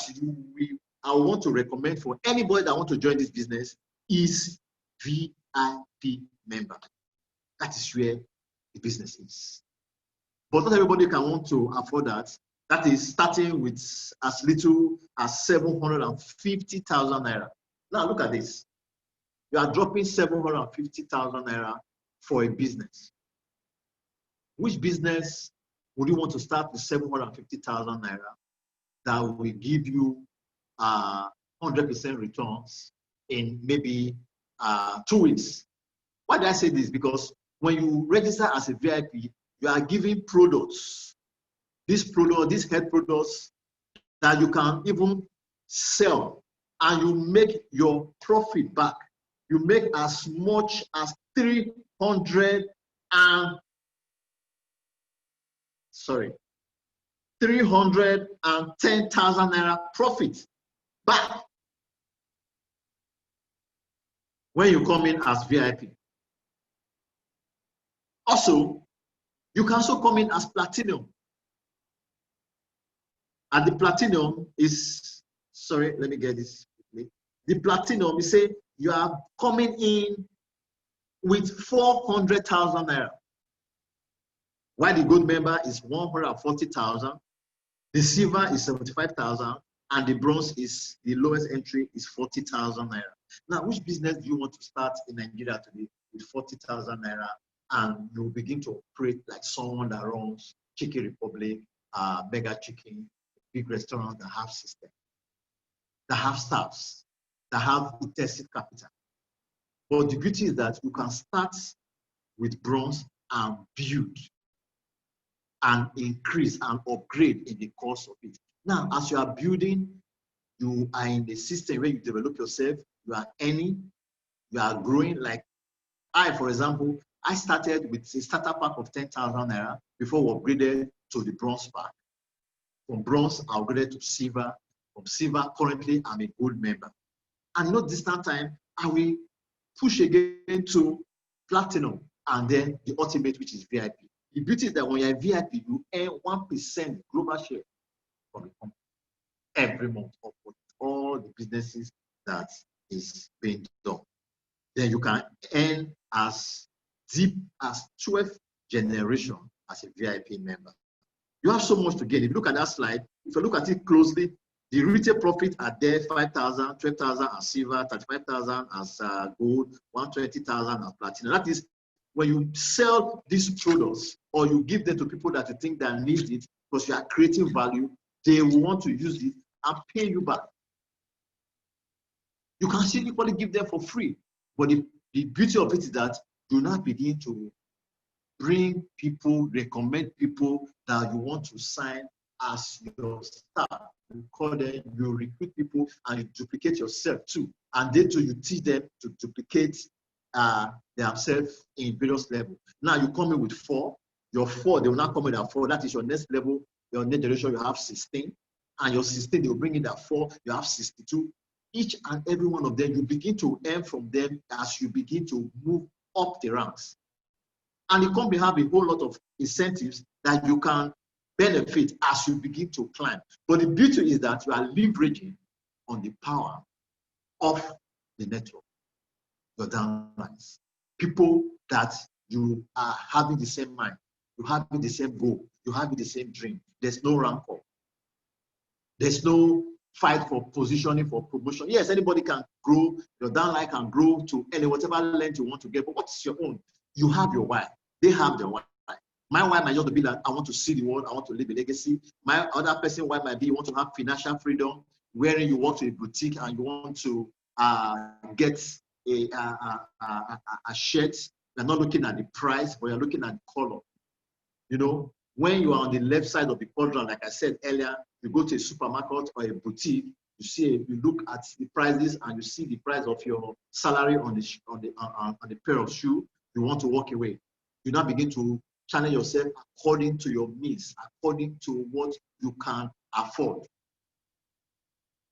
I want to recommend for anybody that wants to join this business is VIP member. That is where the business is. But not everybody can want to afford that. That is starting with as little as 750,000 naira. Now look at this. You are dropping 750,000 naira for a business. Which business would you want to start with 750,000 naira that will give you 100% returns in maybe 2 weeks? Why do I say this? Because when you register as a VIP, you are giving products, these health products that you can even sell, and you make your profit back. You make as much as 310,000 naira profit back when you come in as VIP. Also, you can also come in as platinum. And the platinum is, sorry, let me get this quickly. The platinum, you say you are coming in with 400,000 naira. While the gold member is 140,000, the silver is 75,000, and the bronze is, the lowest entry is 40,000 naira. Now, which business do you want to start in Nigeria today with 40,000 naira, and you begin to operate like someone that runs Chicken Republic, Mega Chicken, big restaurants that have system, that have staffs, that have intensive capital? But the beauty is that you can start with bronze and build and increase and upgrade in the course of it. Now, as you are building, you are in the system where you develop yourself, you are earning, you are growing. Like I, for example, I started with a starter pack of 10,000 naira before we upgraded to the bronze pack. From bronze, I upgraded to silver. From silver, currently, I'm a gold member. And not distant time, I will push again to platinum, and then the ultimate, which is VIP. The beauty is that when you're a VIP, you earn 1% global share. from the company every month of all the businesses that is being done. Then you can earn as deep as 12th generation as a VIP member. You have so much to gain. If you look at that slide, if you look at it closely, the retail profit are there: 5,000, 12,000 as silver, 35,000 as gold, 120,000 as platinum. That is, when you sell these products or you give them to people that you think that need it because you are creating value, they will want to use it and pay you back. You can still equally give them for free. But the beauty of it is that you now begin to bring people, recommend people that you want to sign as your staff. You call them, you recruit people, and you duplicate yourself too. And then too, you teach them to duplicate themselves in various levels. Now you come in with 4. Your 4, they will not come in at 4. That is your next level. Your next generation, you have 16. And your 16, they will bring in that 4. You have 62. Each and every one of them, you begin to earn from them as you begin to move up the ranks. And the company have a whole lot of incentives that you can benefit as you begin to climb. But the beauty is that you are leveraging on the power of the network, your downlines, people that you are having the same mind, you having the same goal, you having the same dream. There's no rancor. There's no fight for positioning, for promotion. Yes, anybody can grow, your downline can grow to any whatever length you want to get, but what's your own? You have your why. They have their why. My why might just be that I want to see the world, I want to leave a legacy. My other person why might be you want to have financial freedom, wherein you work to a boutique and you want to get a shirt. You're not looking at the price, but you're looking at the color. You know, when you are on the left side of the quadrant, like I said earlier, you go to a supermarket or a boutique, you look at the prices and you see the price of your salary on the pair of shoes. You want to walk away. You now begin to channel yourself according to your means, according to what you can afford.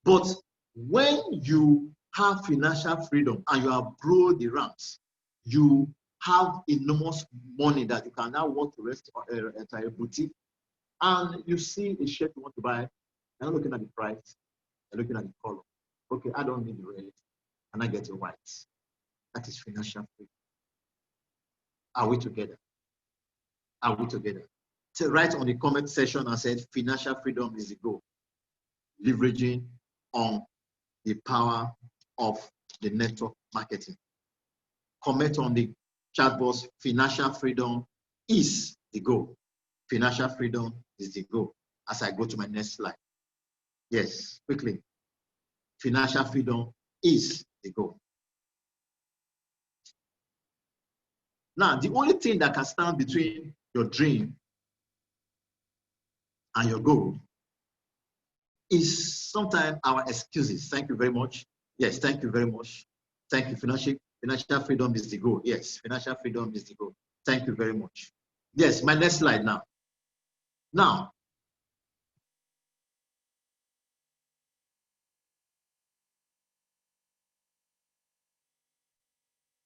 But when you have financial freedom and you have grown the ranks, you have enormous money that you can now walk to rest at a boutique, and you see a shirt you want to buy, you're not looking at the price, you're looking at the color. Okay, I don't need the red, and I get a white. That is financial freedom. Are we together? Are we together? So write on the comment section and said financial freedom is the goal. Leveraging on the power of the network marketing. Comment on the chat box, financial freedom is the goal. Financial freedom is the goal. As I go to my next slide. Yes, quickly. Financial freedom is the goal. Now, the only thing that can stand between your dream and your goal is sometimes our excuses. Thank you very much. Yes, thank you very much. Thank you. Financial freedom is the goal. Yes, financial freedom is the goal. Thank you very much. Yes, my next slide now. Now,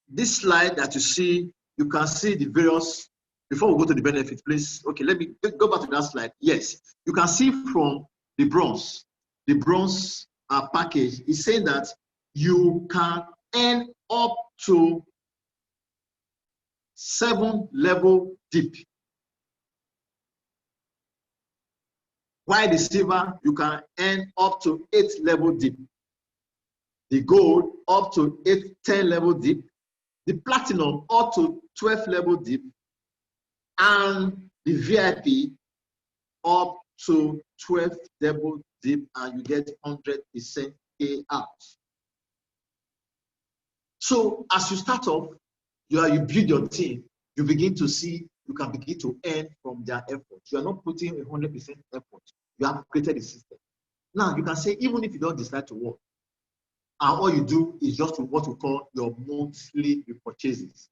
this slide that you see, you can see the various, before we go to the benefits, please. Okay, let me go back to that slide. Yes, you can see from the bronze package is saying that you can earn up to 7 level deep. While the silver, you can earn up to 8 level deep. The gold up to 10 level deep. The platinum up to 12 level deep. And the VIP up to 12 level deep, and you get 100% payout. So as you start off, you build your team, you begin to see, you can begin to earn from their effort. You are not putting 100% effort. You have created a system. Now you can say, even if you don't decide to work, and all you do is just what we call your monthly repurchases.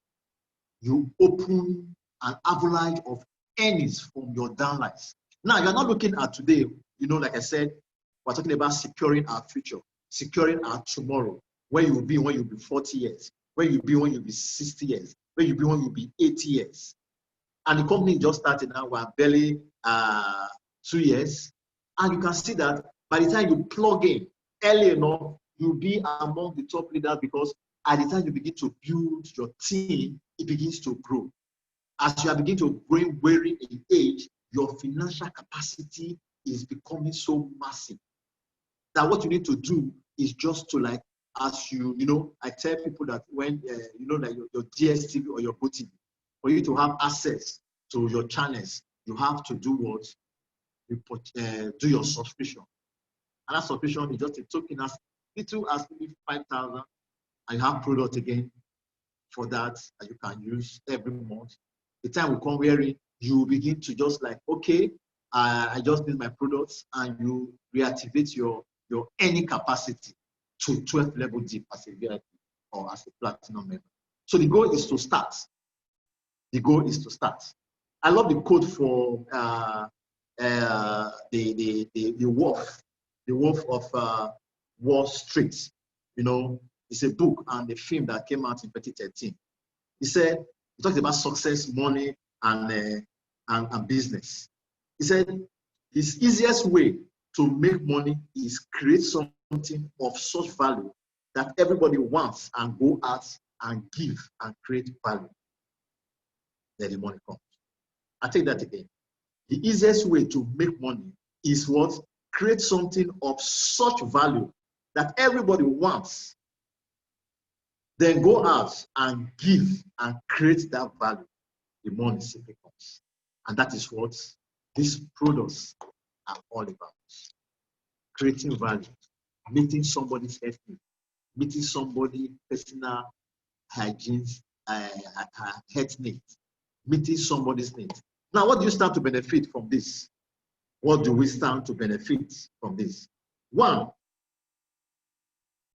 You open an avalanche of earnings from your downlines. Now you're not looking at today, you know, like I said, we're talking about securing our future, securing our tomorrow, where you will be when you'll be 40 years, where you'll be when you'll be 60 years, where you'll be when you'll be 80 years. And the company just started now, we're barely 2 years. And you can see that by the time you plug in early enough, you'll be among the top leaders, because at the time you begin to build your team, it begins to grow. As you are beginning to grow weary in age, your financial capacity is becoming so massive that what you need to do is just to, like, as you know, I tell people that when, you know, like your DSTV or your GoTV, for you to have access to your channels, you have to do what? Do your subscription. And that subscription is just a token as little as maybe 5,000, and you have product again for that you can use every month. The time will come wherein you begin to just like, okay, I just need my products, and you reactivate your earning capacity to 12 level deep as a VIP or as a platinum member. So the goal is to start. The goal is to start. I love the quote for the Wolf of Wall Street. You know, it's a book and a film that came out in 2013. He said, he talked about success, money, and business. He said, his easiest way to make money is create something of such value that everybody wants and go out and give and create value. Then the money comes. I take that again. The easiest way to make money is what? Create something of such value that everybody wants. Then go out and give and create that value. The money simply comes. And that is what these products are all about. Creating value, meeting somebody's health need, meeting somebody's personal hygiene, health needs, meeting somebody's needs. Now, what do you stand to benefit from this? What do we stand to benefit from this? One,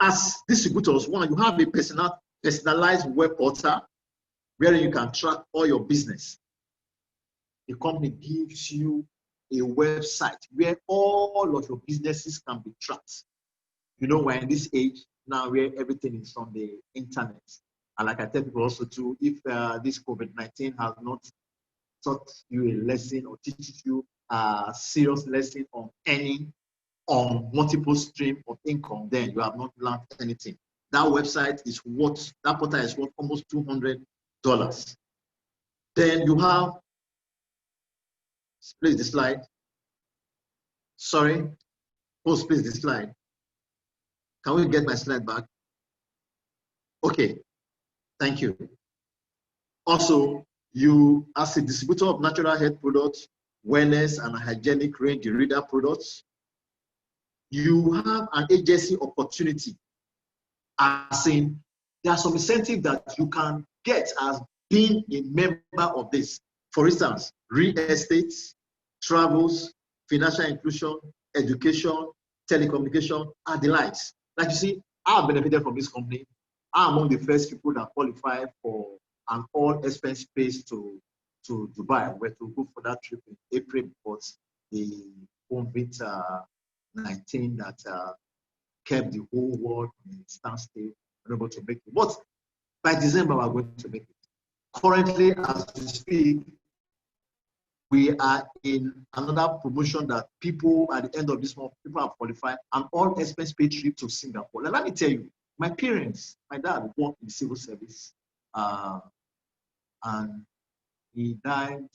as distributors, you have a personalized web portal where you can track all your business. The company gives you a website where all of your businesses can be tracked. You know, we're in this age now where everything is on the internet. And like I tell people also too, if this COVID-19 has not taught you a lesson or teaches you a serious lesson on earning on multiple streams of income, then you have not learned anything. That website is worth, that portal is worth almost $200. Then you have, please the slide. Sorry, post please the slide. Can we get my slide back? Okay, thank you. Also, you, as a distributor of natural health products, wellness and hygienic range reader products, you have an agency opportunity. As in, there are some incentive that you can get as being a member of this. For instance, real estate, travels, financial inclusion, education, telecommunication, and the likes. Like you see, I have benefited from this company. I'm among the first people that qualify for an all expense pays to Dubai, where to go for that trip in April, because the COVID-19 that kept the whole world in standstill, unable to make it. But by December, we're going to make it. Currently, as we speak, we are in another promotion that people at the end of this month, people have qualified an all expense paid trip to Singapore. Now, let me tell you, my parents, my dad worked in civil service, and he died,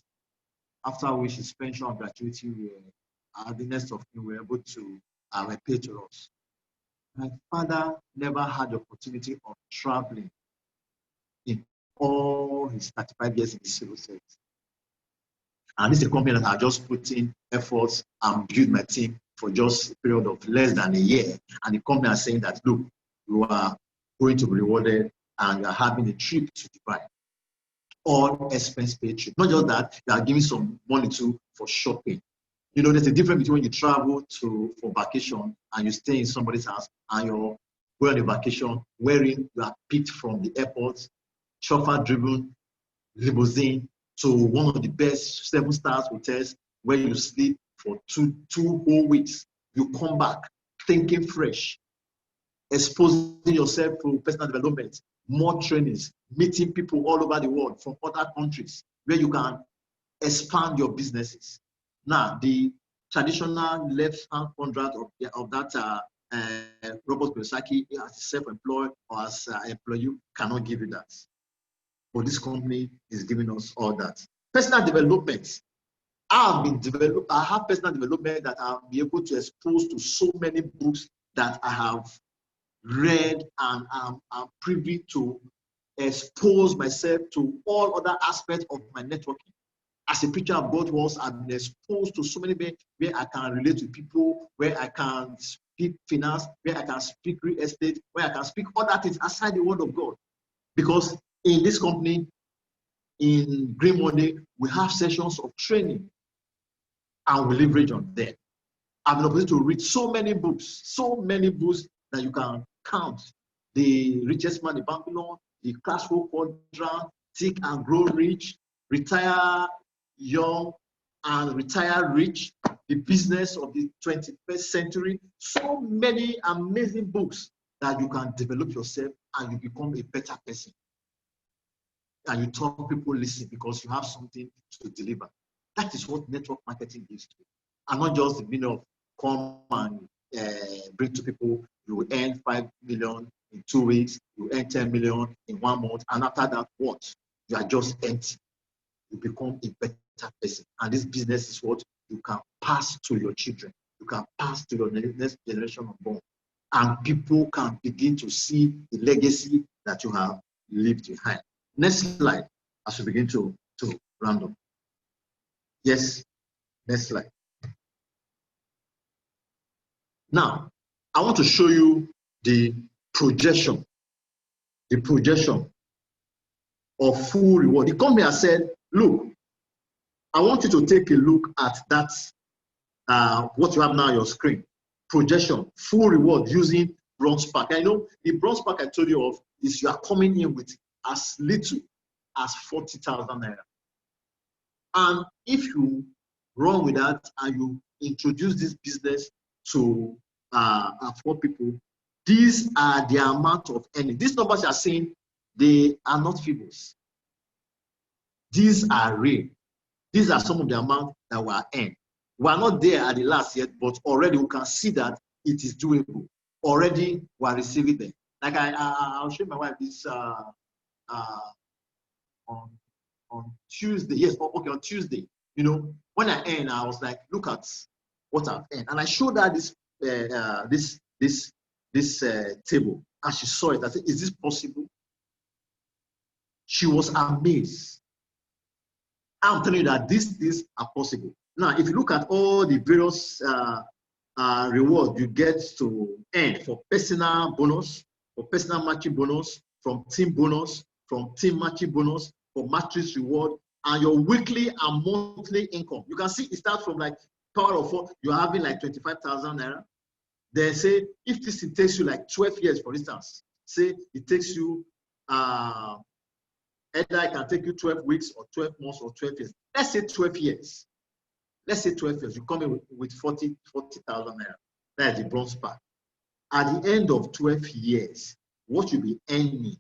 after which his pension and gratuity were, the next of kin were able to repay to us. My father never had the opportunity of traveling in all his 35 years in the civil service. And this is a company that I just put in efforts and built my team for just a period of less than a year. And the company is saying that, look, you are going to be rewarded and you are having a trip to Dubai. All expense paid trip. Not just that, they are giving some money too for shopping. You know, there's a difference between when you travel for vacation and you stay in somebody's house and you're going on a vacation wherein you are picked from the airport, chauffeur-driven limousine to one of the best 7-star hotels where you sleep for two whole weeks. You come back thinking fresh, exposing yourself to personal development, more trainings, meeting people all over the world from other countries where you can expand your businesses. Now, the traditional left-hand contract of that Robert Kiyosaki as self-employed or as employee cannot give you that. But this company is giving us all that. Personal development. I have personal development that I'll be able to expose to so many books that I have read, and I'm privy to expose myself to all other aspects of my networking. As a preacher of God's words, I've been exposed to so many ways where I can relate to people, where I can speak finance, where I can speak real estate, where I can speak other things aside the word of God. Because in this company, in Green Monday, we have sessions of training and we leverage on them. I've been able to read so many books that you can count. The Richest Man in Babylon, The Class 4 Quadrant, Think and Grow Rich, Retire Young and Retire Rich, The Business of the 21st Century. So many amazing books that you can develop yourself and you become a better person. And you talk, people listen because you have something to deliver. That is what network marketing is to you. And not just the meaning of come and bring to people, you will earn 5 million in 2 weeks, you earn 10 million in 1 month, and after that, what? You are just empty. You become a better person. And this business is what you can pass to your children. You can pass to your next generation of born. And people can begin to see the legacy that you have left behind. Next slide, as we begin to round up. Yes, next slide. Now, I want to show you the projection of full reward. The company has said, look, I want you to take a look at that, what you have now on your screen. Projection, full reward using bronze pack. I know the bronze pack I told you of is you are coming in with as little as 40,000 naira. And if you run with that and you introduce this business to 4 people, these are the amount of earning. These numbers are saying they are not figures. These are real. These are some of the amount that were earned. We are not there at the last yet, but already we can see that it is doable. Already we are receiving them. Like I'll show my wife this on Tuesday. Yes, okay, on Tuesday. You know, when I earned, I was like, look at what I've earned, and I showed her this table, and she saw it. I said, is this possible? She was amazed. I'm telling you that these things are possible. Now, if you look at all the various rewards you get to earn for personal bonus, for personal matching bonus, from team bonus, from team matching bonus, for matrix reward, and your weekly and monthly income. You can see it starts from like power of 4, you're having like 25,000 naira. They say if this it takes you like 12 years, for instance, say it takes you either it can take you 12 weeks or 12 months or 12 years. Let's say 12 years. Let's say 12 years. You come in with 40,000 naira. That's the bronze pack. At the end of 12 years, what you'll be earning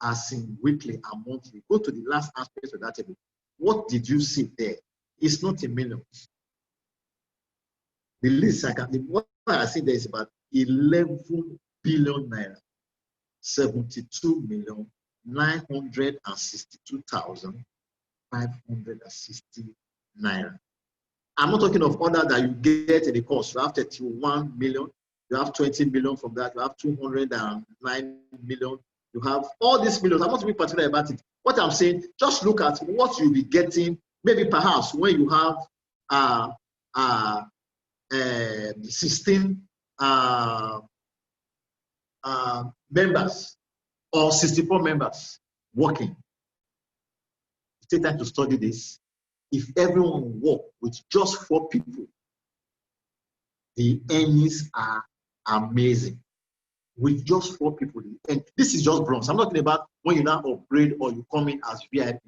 as in weekly and monthly, go to the last aspect of that table. What did you see there? It's not in millions. The least I can, what I see there is about 11 billion naira, 72,962,560 naira. I'm not talking of other that you get in the course. You have 31 million, you have 20 million from that, you have 209 million, you have all these millions. I'm not being particular about it. What I'm saying, just look at what you'll be getting, maybe perhaps when you have 16 members or 64 members working. Take time to study this. If everyone work with just 4 people, the earnings are amazing. With just 4 people, and this is just bronze. I'm not talking about when you now upgrade or you come in as VIP.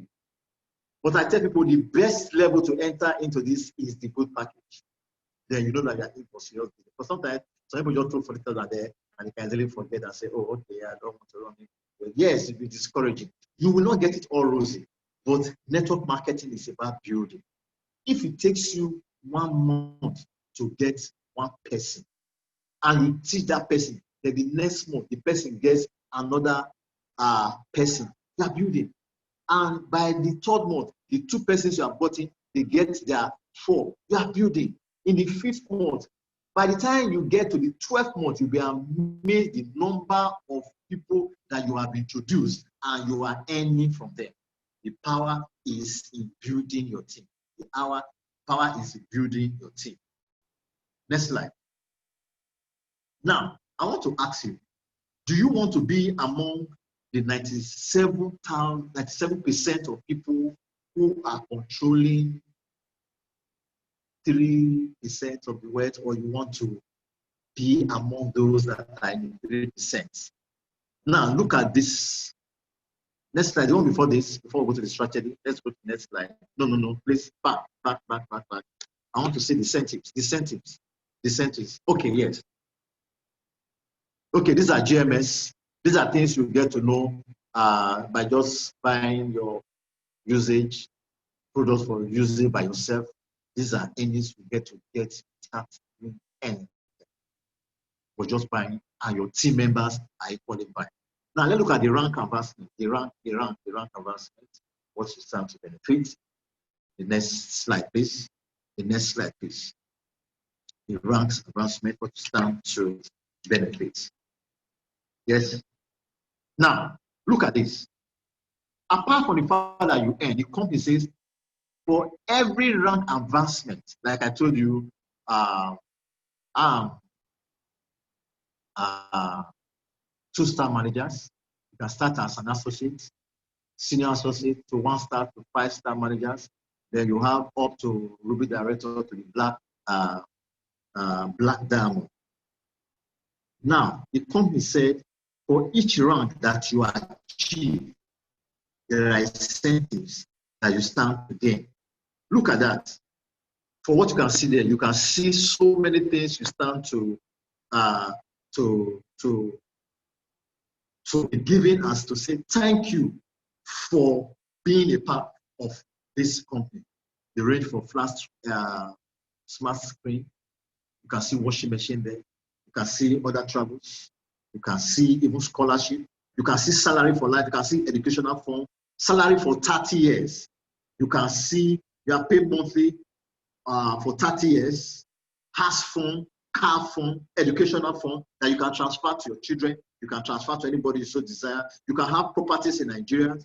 But I tell people the best level to enter into this is the good package. Then you know that you're in for serious business. But sometimes some people just throw for little there and you can easily forget and say, oh, okay, I don't want to run it. But yes, it will be discouraging. You will not get it all rosy. But network marketing is about building. If it takes you 1 month to get one person, and you teach that person, then the next month the person gets another person. You are building, and by the 3rd month, the 2 persons you are butting, they get their 4. You are building. In the 5th month, by the time you get to the 12th month, you'll be amazed the number of people that you have introduced and you are earning from them. The power is in building your team. The power is in building your team. Next slide. Now, I want to ask you, do you want to be among the 97% of people who are controlling 3% of the wealth, or you want to be among those that are in 3%? Now, look at this. Next slide. The one before this, before we go to the strategy, let's go to the next slide. No, please, back. I want to see the incentives. Okay, yes. Okay, these are GMS. These are things you get to know by just buying your usage, products for using by yourself. These are earnings you get start earning for just buying, and your team members are equally buying. Now let's look at the rank advancement. The rank advancement, what you stand to benefit. The next slide, please. The ranks advancement, what you stand to benefit. Yes. Now, look at this. Apart from the fact that you earn, the company says for every rank advancement, like I told you, 2-star managers, you can start as an associate, senior associate, to 1-star to 5-star managers. Then you have up to Ruby Director to the black diamond. Now, the company said for each rank that you achieve, there are incentives that you stand to gain. Look at that. For what you can see there, you can see so many things you stand to be given, as to say thank you for being a part of this company. They range for flat smart screen. You can see washing machine there. You can see other travels. You can see even scholarship. You can see salary for life. You can see educational fund, salary for 30 years. You can see you are paid monthly for 30 years. House fund, car fund, educational fund that you can transfer to your children. You can transfer to anybody you so desire. You can have properties in Nigeria.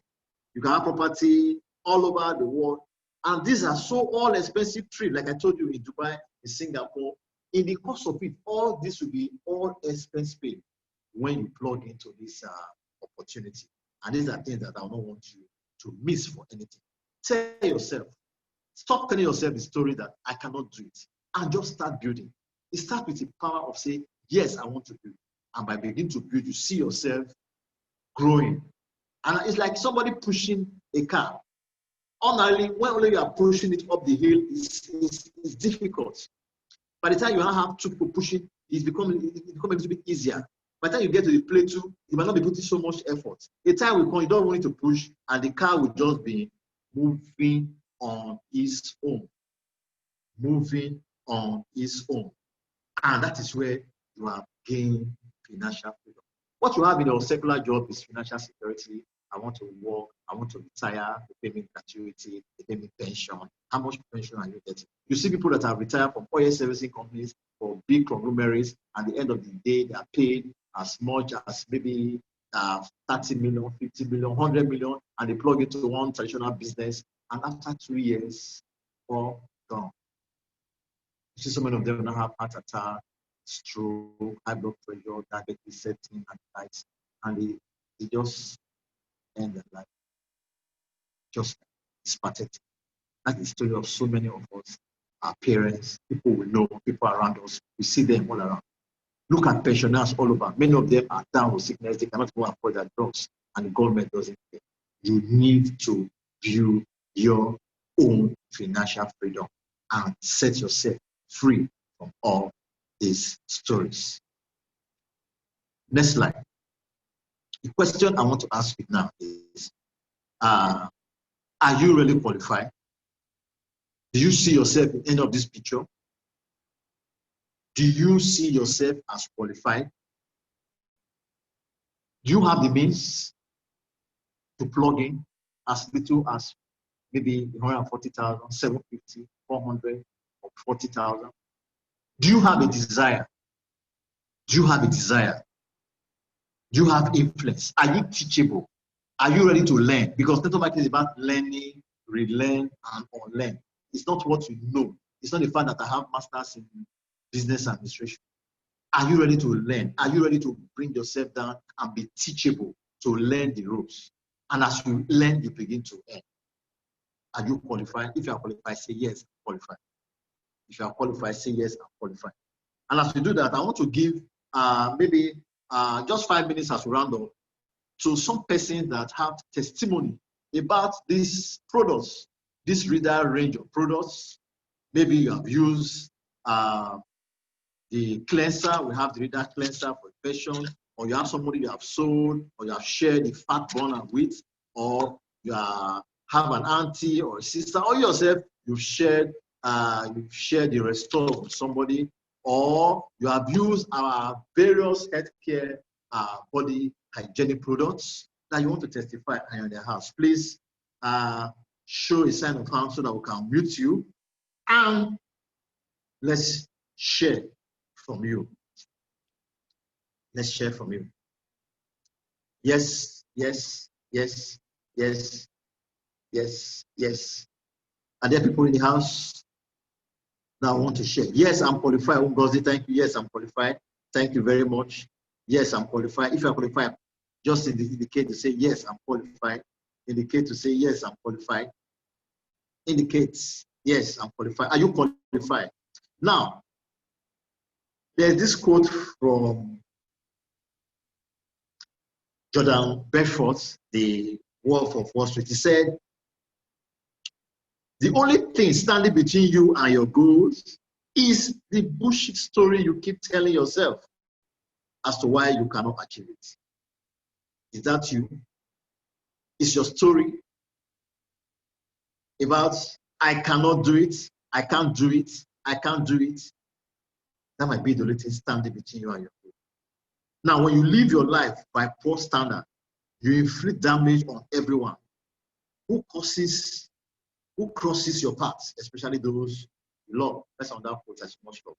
You can have property all over the world. And these are so all expensive trips, like I told you, in Dubai, in Singapore. In the course of it, all this will be all expense paid when you plug into this opportunity. And these are things that I don't want you to miss for anything. Tell yourself, stop telling yourself the story that I cannot do it, and just start building. It starts with the power of saying, yes, I want to build. And by beginning to build, you see yourself growing. And it's like somebody pushing a car. Ordinarily, when only you are pushing it up the hill, it's difficult. By the time you have 2 people pushing, it becomes a little bit easier. By the time you get to the plateau, you might not be putting so much effort. The time will come, you don't want it to push, and the car will just be moving on its own. Moving on its own. And that is where you have gained financial freedom. What you have in your secular job is financial security. I want to work, I want to retire, they pay me gratuity, they pay me pension. How much pension are you getting? You see people that have retired from oil servicing companies or big conglomerates, and at the end of the day, they are paid as much as maybe 30 million, 50 million, 100 million, and they plug into one traditional business, and after 2 years, all gone. You see so many of them now have heart attack, stroke, high blood pressure, diabetes setting at night, and they just end their life. Just it's pathetic. That's the story of so many of us, our parents, people we know, people around us. We see them all around. Look at pensioners all over. Many of them are down with sickness. They cannot go afford their drugs, and the government doesn't care. You need to build your own financial freedom and set yourself free from all these stories. Next slide. The question I want to ask you now is, are you really qualified? Do you see yourself at the end of this picture? Do you see yourself as qualified? Do you have the means to plug in as little as maybe 140,000, 750, 400, or 40,000? Do you have a desire? Do you have a desire? Do you have influence? Are you teachable? Are you ready to learn? Because network marketing is about learning, relearn, and unlearn. It's not what you know. It's not the fact that I have masters in business administration. Are you ready to learn? Are you ready to bring yourself down and be teachable to learn the ropes? And as you learn, you begin to earn. Are you qualified? If you are qualified, say yes, I'm qualified. If you are qualified, say yes, I'm qualified. And as we do that, I want to give maybe just 5 minutes as we round up to some persons that have testimony about these products, this reader range of products. Maybe you have used the cleanser. We have the reader cleanser for fashion, or you have somebody you have sold, or you have shared the fat burner with, or you have an auntie or a sister, or yourself, you've shared the restore with somebody, or you have used our various healthcare body hygienic products that you want to testify in their house. Please show a sign of hand so that we can mute you, and let's share from you. Let's share from you. Yes, yes, yes, yes, yes, yes. Are there people in the house that want to share? Yes, I'm qualified. Ngozi, thank you. Yes, I'm qualified. Thank you very much. Yes, I'm qualified. If you're qualified, just indicate to say, yes, I'm qualified. Indicate to say, yes, I'm qualified. Indicate, yes, I'm qualified. Are you qualified? Now, there's this quote from Jordan Belfort, the Wolf of Wall Street. He said, the only thing standing between you and your goals is the bullshit story you keep telling yourself as to why you cannot achieve it. Is that you? Is your story about, I cannot do it, I can't do it, I can't do it? That might be the only thing standing between you and your goal. Now, when you live your life by poor standard, you inflict damage on everyone who crosses your path, especially those you love. That's on that quote as much love.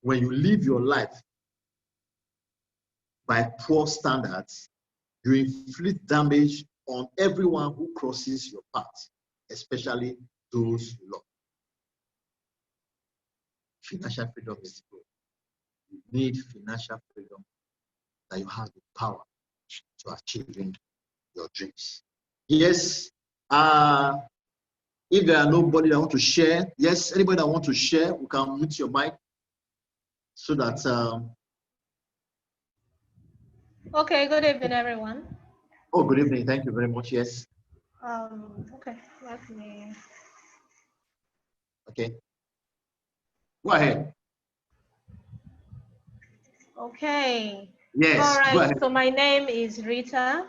When you live your life by poor standards, you inflict damage on everyone who crosses your path, especially those you love. Financial freedom is the goal. You need financial freedom, that you have the power to achieving your dreams. Yes, if there are nobody that want to share, yes, anybody that want to share, we can mute your mic so that. Okay, good evening, everyone. Oh, good evening. Thank you very much. Yes. Okay, let me. Okay. Go ahead. Okay. Yes. All go right. ahead. So my name is Rita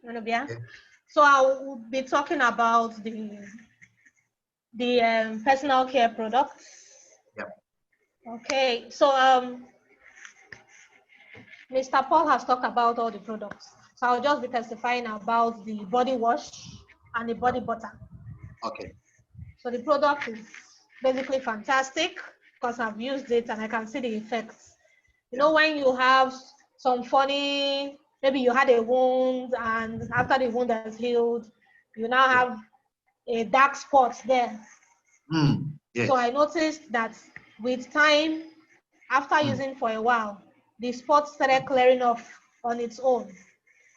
Manobia. Okay. So I will be talking about the personal care products. Yeah. Okay. So Mr. Paul has talked about all the products. So I'll just be testifying about the body wash and the body butter. Okay. So the product is basically fantastic because I've used it and I can see the effects. You know, when you have some funny, maybe you had a wound and after the wound has healed, you now have a dark spot there. Yes. So I noticed that with time, after using for a while, the spot started clearing off on its own.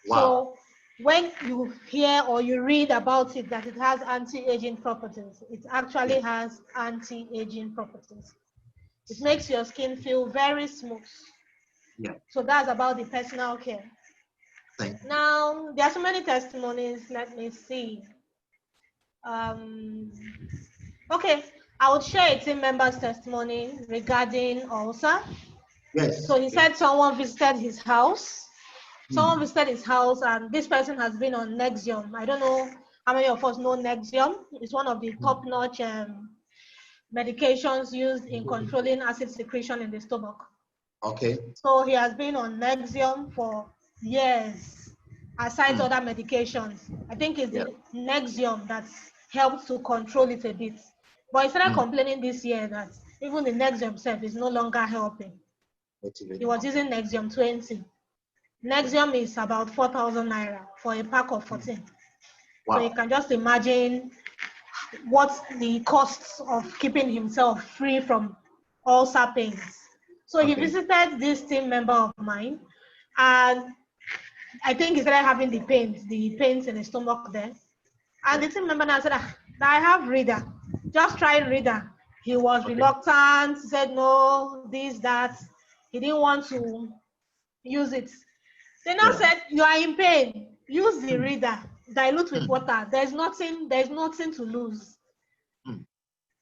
Wow. So when you hear or you read about it that it has anti-aging properties, it actually has anti-aging properties. It makes your skin feel very smooth. Yeah. So that's about the personal care. Thank you. Now, there are so many testimonies. Let me see. Okay, I would share a team member's testimony regarding ulcer. Yes. So he said someone visited his house. Someone visited his house, and this person has been on Nexium. I don't know how many of us know Nexium. It's one of the top-notch medications used in controlling acid secretion in the stomach. Okay. So he has been on Nexium for years, aside other medications. I think it's the Nexium that's helped to control it a bit. But he started complaining this year that even the Nexium itself is no longer helping. He was using Nexium 20. Nexium is about 4,000 naira for a pack of 14. Wow. So you can just imagine what's the costs of keeping himself free from ulcer pains. So he visited this team member of mine, and I think he started having the pains in his stomach there. And the team member now said, I have Reader. Just try Reader. He was reluctant, said no, this, that. He didn't want to use it. They now said, you are in pain. Use the Reader. Dilute with water. There's nothing to lose.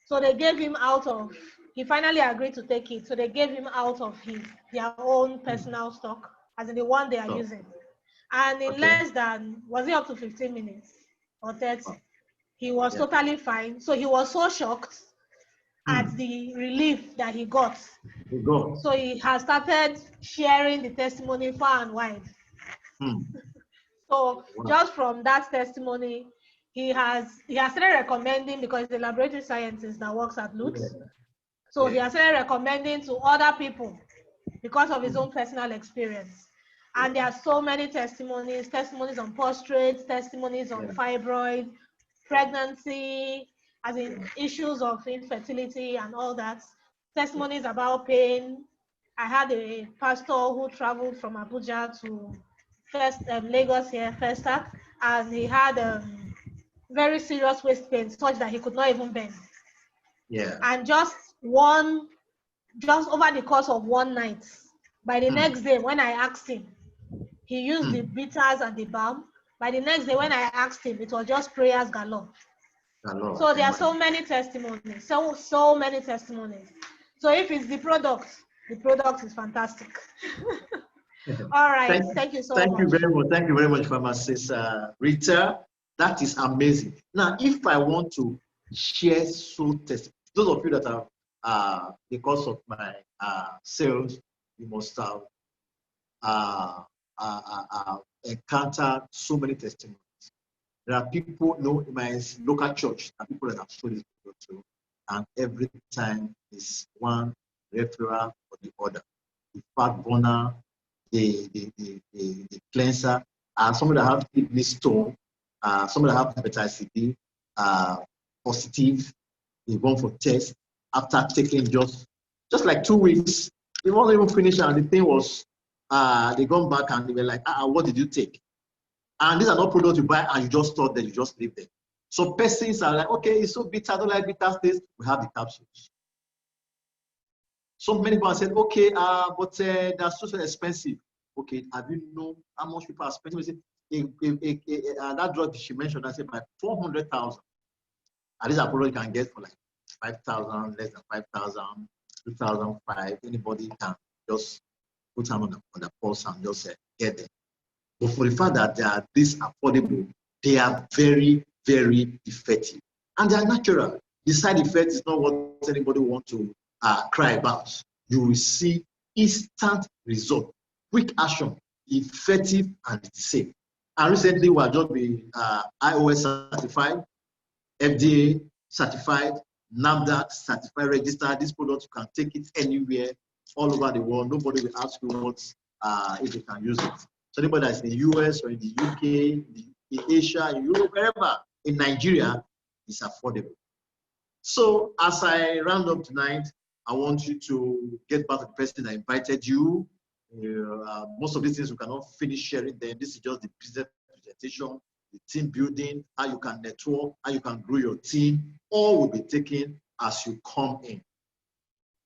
So they gave him he finally agreed to take it. So they gave him out of their own personal stock, as in the one they are using. And in less than, was it up to 15 minutes or 30? He was totally fine. So he was so shocked at the relief that he got. So he has started sharing the testimony far and wide. So just from that testimony, he has started recommending, because he's a laboratory scientist that works at Lutz. So he has started recommending to other people because of his own personal experience. And there are so many testimonies on prostrate, testimonies on fibroid, pregnancy, as in issues of infertility and all that, testimonies about pain. I had a pastor who traveled from Abuja to Lagos here, Festac, and he had very serious waist pain, such that he could not even bend. And just over the course of one night, by the next day when I asked him, he used the bitters and the balm. By the next day when I asked him, it was just prayers galore. So there are so many testimonies, so many testimonies. So if it's the product is fantastic. All right, thank you so much. Thank you very much. Thank you very much, Pharmacist Rita. That is amazing. Now, if I want to share those of you that are, because of my sales, you must have encountered so many testimonies. There are people, in my local church, there are people that have sold this product to, and every time is one referral or the other. The fat burner, the cleanser, somebody that have kidney stone, somebody that have hepatitis B positive, they gone for test. After taking just like 2 weeks, they won't even finish, and the thing was, they gone back and they were like, what did you take? And these are not products you buy and you just thought that you just leave them. So persons are like, okay, it's so bitter, I don't like bitter taste. We have the capsules. So many people said, okay, but they're so expensive. Okay, have you known how much people are spending? That drug she mentioned, I said, by 400,000. And these are products you can get for like 5,000, less than 5,000, 2,005. Anybody can just put them on the pulse and just get them. But for the fact that they are this affordable, they are very, very effective. And they are natural. The side effect is not what anybody wants to cry about. You will see instant result, quick action, effective, and it's safe. And recently, we have just been iOS certified, FDA certified, NAFDAC certified, registered. This product, you can take it anywhere, all over the world. Nobody will ask you what if you can use it. So anybody that's in the US or in the UK, in Asia, in Europe, wherever, in Nigeria, it's affordable. So as I round up tonight, I want you to get back to the person that invited you. Most of these things we cannot finish sharing them. This is just the business presentation, the team building, how you can network, how you can grow your team. All will be taken as you come in.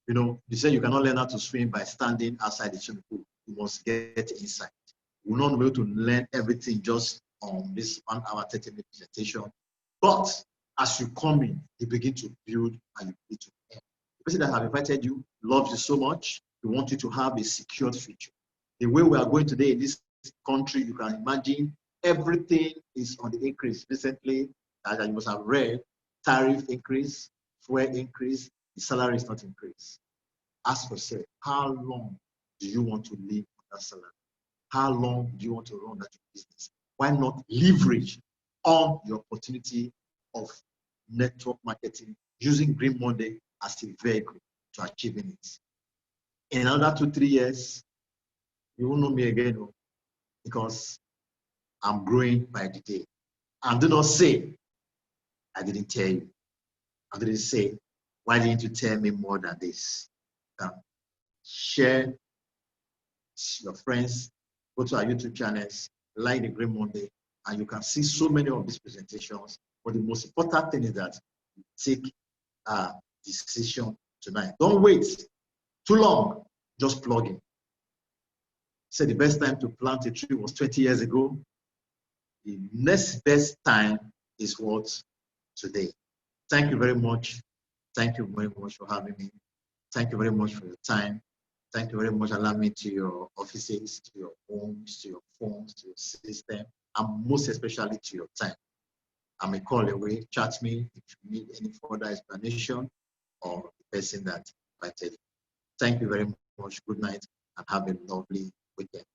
You say you cannot learn how to swim by standing outside the swimming pool. You must get inside. You will not be able to learn everything just on this 1 hour, 30-minute presentation. But as you come in, you begin to build and you begin to earn. The person that have invited you loves you so much. We want you to have a secured future. The way we are going today in this country, you can imagine everything is on the increase. Recently, as you must have read, tariff increase, fuel increase, the salary is not increased. Ask yourself, how long do you want to live on that salary? How long do you want to run that business? Why not leverage on the opportunity of network marketing using Green Monday as a vehicle to achieving it? In another 2-3 years, you won't know me again because I'm growing by the day. And do not say, I didn't tell you. I didn't say, why didn't you tell me more than this? Share your friends, go to our YouTube channels, like the Green Monday, and you can see so many of these presentations. But the most important thing is that you take a decision tonight. Don't wait too long, just plug in. Say the best time to plant a tree was 20 years ago. The next best time is what? Today. Thank you very much. Thank you very much for having me. Thank you very much for your time. Thank you very much for allowing me to your offices, to your homes, to your phones, to your system, and most especially to your time. I'm a call away. Chat me if you need any further explanation or the person that invited you. Thank you very much. Good night and have a lovely weekend.